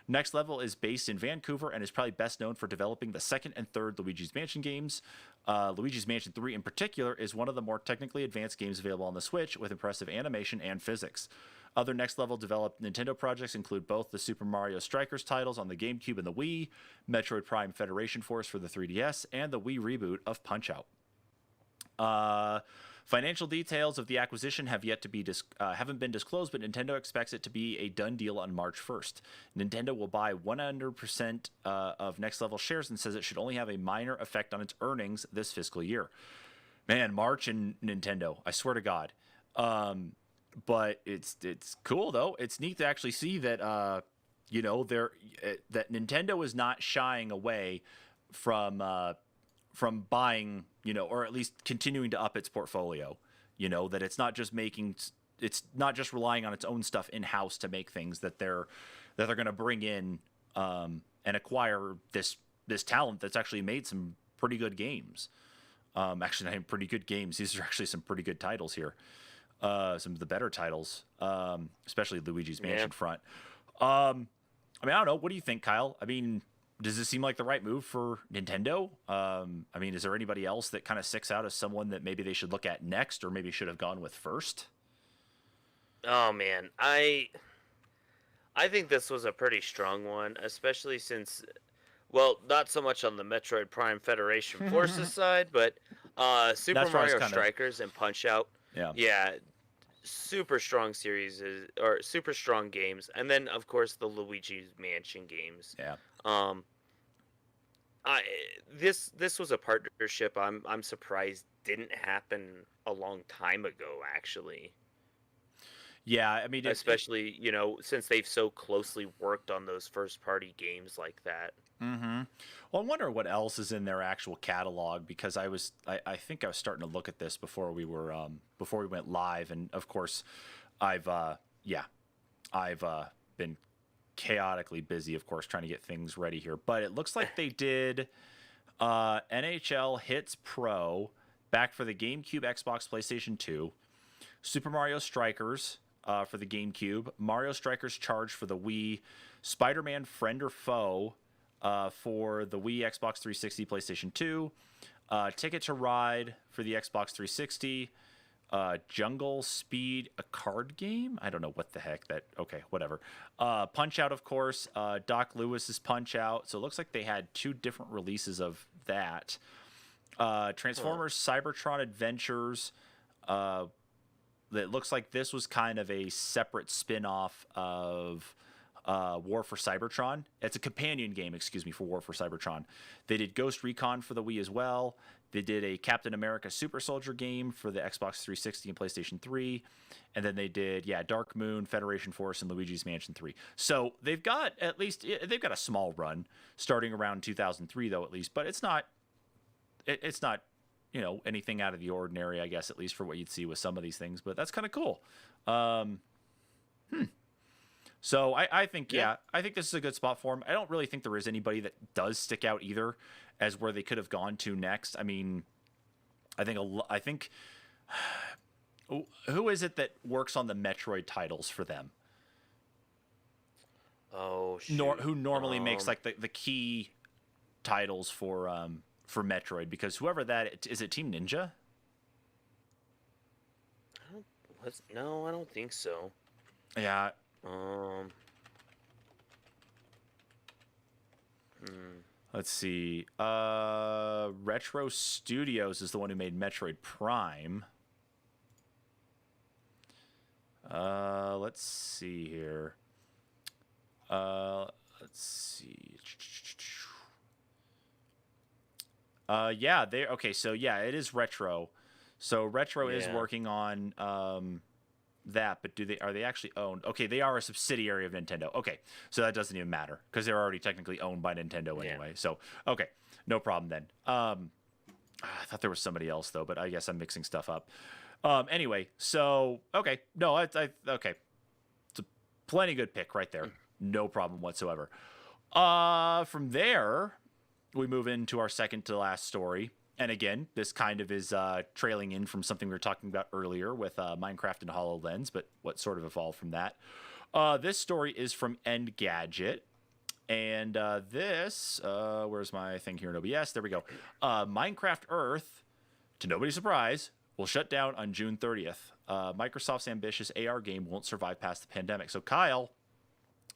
Next Level is based in Vancouver and is probably best known for developing the second and third Luigi's Mansion games. Luigi's Mansion 3 in particular is one of the more technically advanced games available on the Switch with impressive animation and physics. Other Next Level developed Nintendo projects include both the Super Mario Strikers titles on the GameCube and the Wii, Metroid Prime Federation Force for the 3DS, and the Wii reboot of Punch-Out! Financial details of the acquisition have yet to be haven't been disclosed, but Nintendo expects it to be a done deal on March 1st. Nintendo will buy 100% of Next Level shares and says it should only have a minor effect on its earnings this fiscal year. Man, March and Nintendo, I swear to God. But it's cool though. It's neat to actually see that that Nintendo is not shying away from buying, or at least continuing to up its portfolio. That it's not just relying on its own stuff in house to make things that they're going to bring in and acquire this talent that's actually made some pretty good games. Actually, not even pretty good games. These are actually some pretty good titles here. Some of the better titles, especially Luigi's Mansion front. I don't know. What do you think, Kyle? Does this seem like the right move for Nintendo? Is there anybody else that kind of sticks out as someone that maybe they should look at next, or maybe should have gone with first? Oh man, I think this was a pretty strong one, especially since, well, not so much on the Metroid Prime Federation Forces side, but Super Mario Strikers and Punch-Out! Yeah, super strong series or super strong games, and then of course the Luigi's Mansion games. Yeah. This was a partnership I'm surprised didn't happen a long time ago, actually. Yeah, especially since they've so closely worked on those first party games like that. Mm-hmm. Well, I wonder what else is in their actual catalog, because I think I was starting to look at this before we went live, and of course, I've been chaotically busy, of course, trying to get things ready here. But it looks like they did NHL Hits Pro back for the GameCube, Xbox, PlayStation 2, Super Mario Strikers for the GameCube, Mario Strikers Charge for the Wii, Spider-Man Friend or Foe for the Wii, Xbox 360, PlayStation 2, Ticket to Ride for the Xbox 360, Jungle Speed, a card game? I don't know what the heck that... Okay, whatever. Punch-Out!, of course. Doc Lewis's Punch-Out! So it looks like they had 2 different releases of that. Transformers Cybertron Adventures. It looks like this was kind of a separate spin-off of War for Cybertron. It's a companion game, for War for Cybertron. They did Ghost Recon for the Wii as well. They did a Captain America Super Soldier game for the Xbox 360 and PlayStation 3. And then they did, Dark Moon, Federation Force, and Luigi's Mansion 3. So they've got a small run starting around 2003, though, at least. But it's not anything out of the ordinary, I guess, at least for what you'd see with some of these things. But that's kind of cool. So I think, I think this is a good spot for him. I don't really think there is anybody that does stick out either as where they could have gone to next. I think who is it that works on the Metroid titles for them? Oh, shoot. Who normally makes like the key titles for Metroid? Because whoever that is, it Team Ninja? No, I don't think so. Yeah. Let's see. Retro Studios is the one who made Metroid Prime. Let's see here. Let's see. It is Retro. So Retro is working on that, but are they actually owned? Okay, they are a subsidiary of Nintendo. Okay, so that doesn't even matter because they're already technically owned by Nintendo anyway. So okay, no problem then. I thought there was somebody else though, but I guess I'm mixing stuff up. Anyway, so okay, no, okay, it's a plenty good pick right there. No problem whatsoever. From there, we move into our second to last story. And again, this kind of is trailing in from something we were talking about earlier with Minecraft and HoloLens, but what sort of evolved from that. This story is from Engadget. And this, where's my thing here in OBS? There we go. Minecraft Earth, to nobody's surprise, will shut down on June 30th. Microsoft's ambitious AR game won't survive past the pandemic. So, Kyle,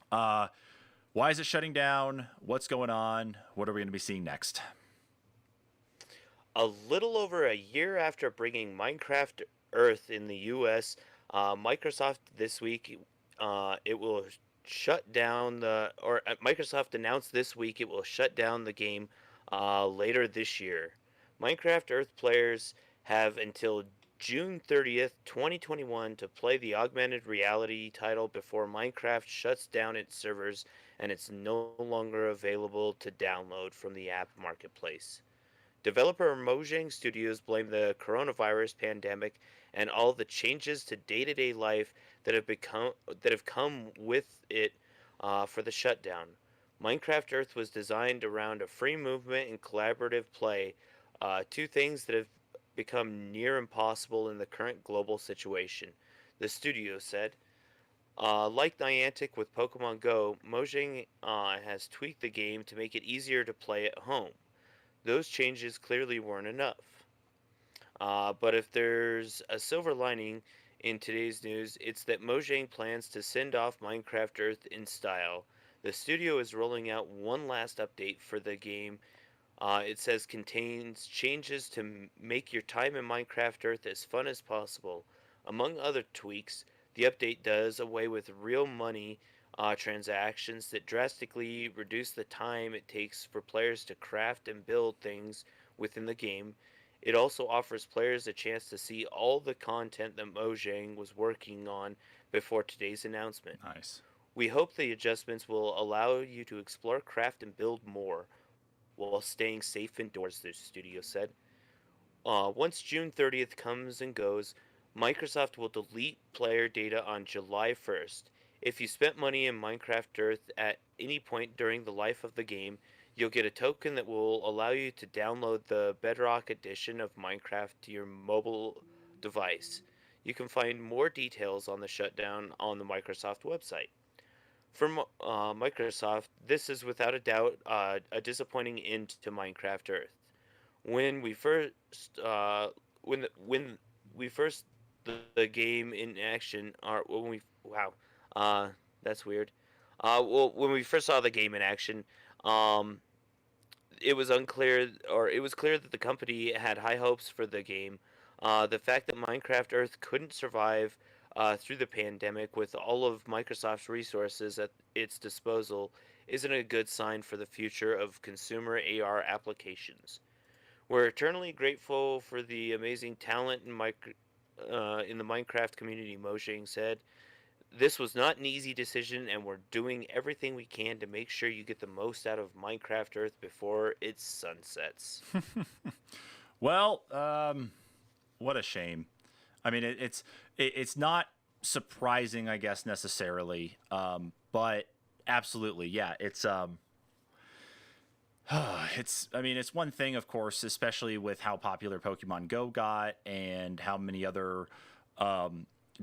why is it shutting down? What's going on? What are we going to be seeing next? A little over a year after bringing Minecraft Earth in the U.S., Microsoft this week it will shut down Microsoft announced this week it will shut down the game later this year. Minecraft Earth players have until June 30th, 2021 to play the augmented reality title before Minecraft shuts down its servers and it's no longer available to download from the app marketplace. Developer Mojang Studios blame the coronavirus pandemic and all the changes to day-to-day life that have come with it for the shutdown. Minecraft Earth was designed around a free movement and collaborative play, two things that have become near impossible in the current global situation, the studio said. Like Niantic with Pokemon Go, Mojang has tweaked the game to make it easier to play at home. Those changes clearly weren't enough. But if there's a silver lining in today's news, it's that Mojang plans to send off Minecraft Earth in style. The studio is rolling out one last update for the game. It says contains changes to make your time in Minecraft Earth as fun as possible. Among other tweaks, the update does away with real money transactions that drastically reduce the time it takes for players to craft and build things within the game. It also offers players a chance to see all the content that Mojang was working on before today's announcement. Nice. We hope the adjustments will allow you to explore, craft, and build more while staying safe indoors, the studio said. Once June 30th comes and goes, Microsoft will delete player data on July 1st. If you spent money in Minecraft Earth at any point during the life of the game, you'll get a token that will allow you to download the Bedrock edition of Minecraft to your mobile device. You can find more details on the shutdown on the Microsoft website. For Microsoft, this is without a doubt a disappointing end to Minecraft Earth. When we first the game in action, or when we that's weird. Well, when we first saw the game in action, it was clear that the company had high hopes for the game. The fact that Minecraft Earth couldn't survive through the pandemic with all of Microsoft's resources at its disposal isn't a good sign for the future of consumer AR applications. We're eternally grateful for the amazing talent in the Minecraft community, Mojang said. This was not an easy decision, and we're doing everything we can to make sure you get the most out of Minecraft Earth before it sunsets. Well, what a shame. I mean, it's not surprising, I guess, necessarily, but absolutely, yeah. It's it's one thing, of course, especially with how popular Pokemon Go got and how many other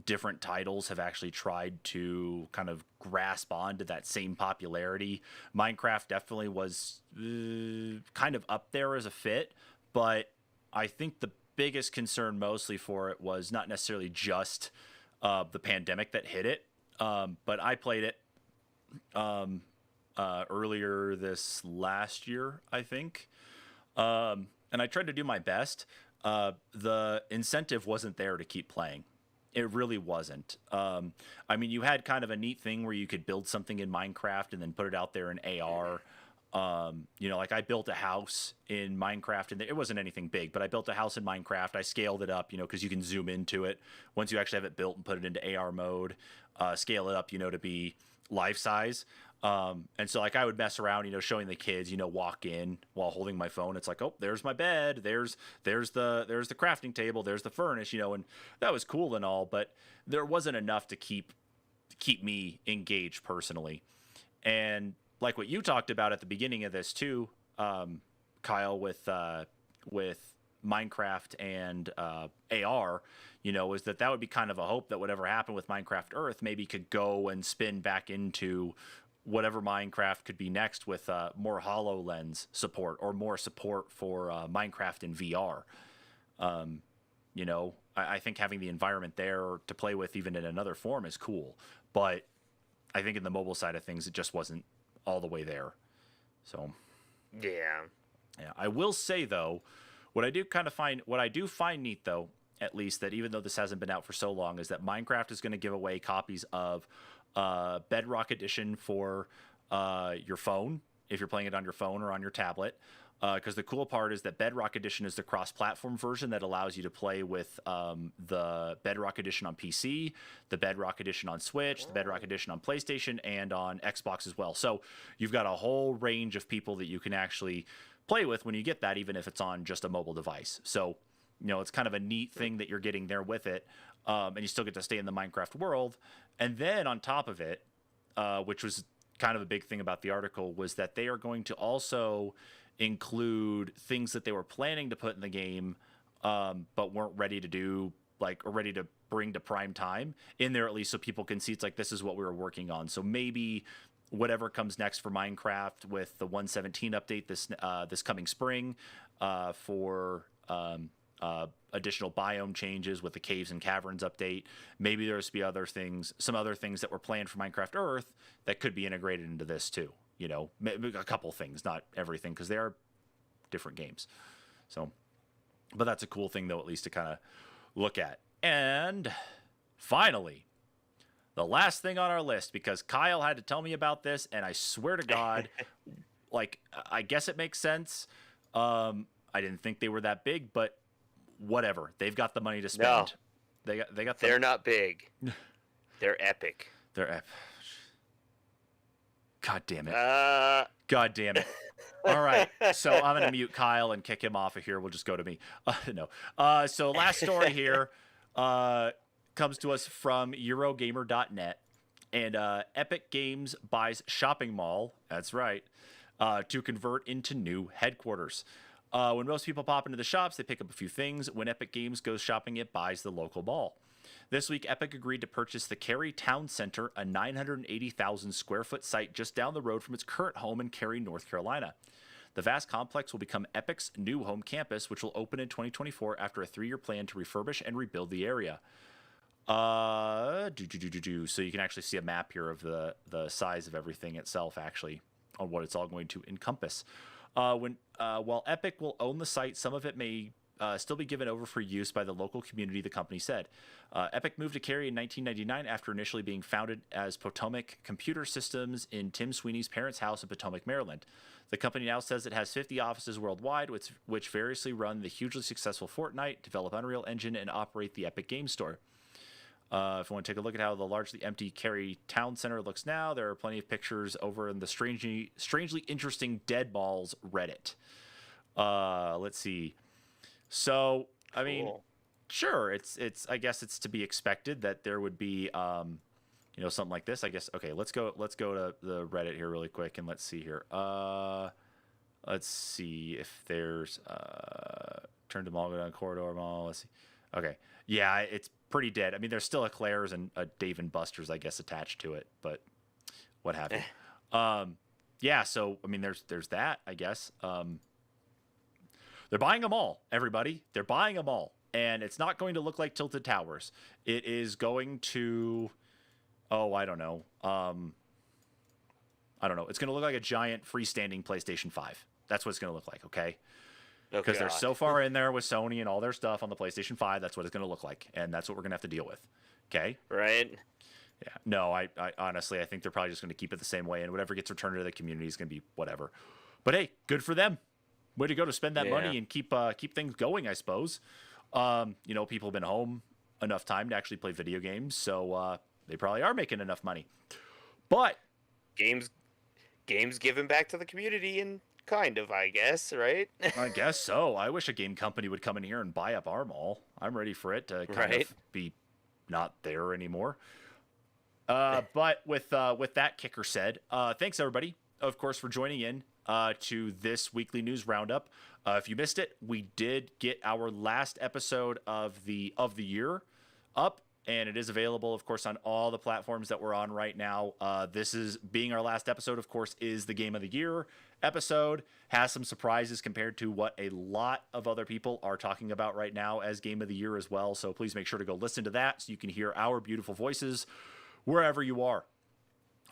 different titles have actually tried to kind of grasp onto that same popularity. Minecraft definitely was kind of up there as a fit, but I think the biggest concern mostly for it was not necessarily just the pandemic that hit it, but I played it earlier this last year, I think, and I tried to do my best. The incentive wasn't there to keep playing. It really wasn't. I mean, you had kind of a neat thing where you could build something in Minecraft and then put it out there in AR. Like I built a house in Minecraft, and it wasn't anything big, but I built a house in Minecraft. I scaled it up, because you can zoom into it once you actually have it built and put it into AR mode, scale it up, to be life size. And so like I would mess around, showing the kids, walk in while holding my phone. It's like, oh, there's my bed. There's the crafting table. There's the furnace, and that was cool and all, but there wasn't enough to keep me engaged personally. And like what you talked about at the beginning of this too, Kyle, with Minecraft and AR, is that would be kind of a hope that whatever happened with Minecraft Earth maybe could go and spin back into whatever Minecraft could be next with more HoloLens support or more support for Minecraft in VR. I think having the environment there to play with, even in another form, is cool. But I think in the mobile side of things, it just wasn't all the way there. So, Yeah. yeah. I will say though, what I do find neat though, at least that even though this hasn't been out for so long, is that Minecraft is going to give away copies of Bedrock Edition for your phone if you're playing it on your phone or on your tablet. Because the cool part is that Bedrock Edition is the cross-platform version that allows you to play with the Bedrock Edition on PC, the Bedrock Edition on Switch, the Bedrock Edition on PlayStation, and on Xbox as well. So you've got a whole range of people that you can actually play with when you get that, even if it's on just a mobile device. So, it's kind of a neat thing that you're getting there with it, and you still get to stay in the Minecraft world. And then on top of it, which was kind of a big thing about the article, was that they are going to also include things that they were planning to put in the game, but weren't ready to do, or ready to bring to prime time in there, at least so people can see it's like, this is what we were working on. So maybe whatever comes next for Minecraft with the 1.17 update this coming spring, for additional biome changes with the caves and caverns update. Maybe there's be some other things that were planned for Minecraft Earth that could be integrated into this too. A couple things, not everything, because they are different games. So, but that's a cool thing though, at least to kind of look at. And finally, the last thing on our list, because Kyle had to tell me about this, and I swear to God, I guess it makes sense. I didn't think they were that big, but whatever. They've got the money to spend. No, they're not big. They're epic. They're epic. God damn it. God damn it. All right. So I'm going to mute Kyle and kick him off of here. We'll just go to me. No. So last story here comes to us from Eurogamer.net. And Epic Games buys shopping mall. That's right. To convert into new headquarters. When most people pop into the shops, they pick up a few things. When Epic Games goes shopping, it buys the local mall. This week, Epic agreed to purchase the Cary Town Center, a 980,000 square foot site just down the road from its current home in Cary, North Carolina. The vast complex will become Epic's new home campus, which will open in 2024 after a 3-year plan to refurbish and rebuild the area. So you can actually see a map here of the size of everything itself, actually, on what it's all going to encompass. While Epic will own the site, some of it may still be given over for use by the local community, the company said. Epic moved to Cary in 1999 after initially being founded as Potomac Computer Systems in Tim Sweeney's parents' house in Potomac, Maryland. The company now says it has 50 offices worldwide, which variously run the hugely successful Fortnite, develop Unreal Engine, and operate the Epic Game Store. If you want to take a look at how the largely empty Cary Town Center looks now, there are plenty of pictures over in the strangely interesting Dead Malls Reddit. Let's see. So, I mean, sure, it's I guess it's to be expected that there would be something like this. I guess. Okay, let's go to the Reddit here really quick and let's see here. Let's see if there's turn to mall, go down corridor mall. Let's see. Okay, yeah, it's pretty dead. I mean, there's still a Claire's and a Dave and Buster's, I guess, attached to it, but what have you. Yeah, so I mean, there's that, I guess. They're buying them all, everybody. They're buying them all. And it's not going to look like Tilted Towers. It is going to, I don't know. It's going to look like a giant freestanding PlayStation 5. That's what it's going to look like, okay? Because they're so far in there with Sony and all their stuff on the PlayStation 5. That's what it's going to look like. And that's what we're going to have to deal with. Okay? Right. Yeah. No, I honestly, I think they're probably just going to keep it the same way. And whatever gets returned to the community is going to be whatever. But hey, good for them. Way to go to spend that money and keep things going, I suppose. People have been home enough time to actually play video games, so they probably are making enough money. But games given back to the community, and kind of, I guess, right? I guess so. I wish a game company would come in here and buy up our mall. I'm ready for it to kind of be not there anymore. But with that kicker said, thanks everybody, of course, for joining in to this weekly news roundup. If you missed it, we did get our last episode of the year up and it is available, of course, on all the platforms that we're on right now. This is being our last episode, of course, is the Game of the Year episode. Has some surprises compared to what a lot of other people are talking about right now as Game of the Year as well. So please make sure to go listen to that so you can hear our beautiful voices wherever you are.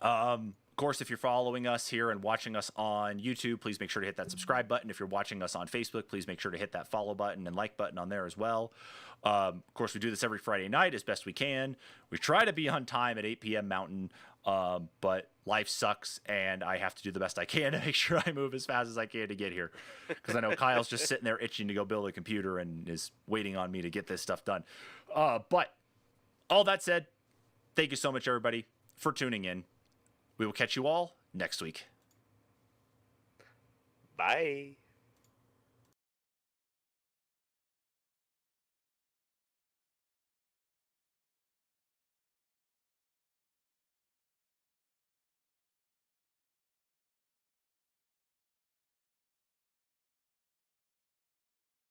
Of course, if you're following us here and watching us on YouTube, please make sure to hit that subscribe button. If you're watching us on Facebook, please make sure to hit that follow button and like button on there as well. Of course, we do this every Friday night as best we can. We try to be on time at 8 p.m. Mountain, but life sucks, and I have to do the best I can to make sure I move as fast as I can to get here. Because I know Kyle's just sitting there itching to go build a computer and is waiting on me to get this stuff done. But all that said, thank you so much, everybody, for tuning in. We will catch you all next week. Bye.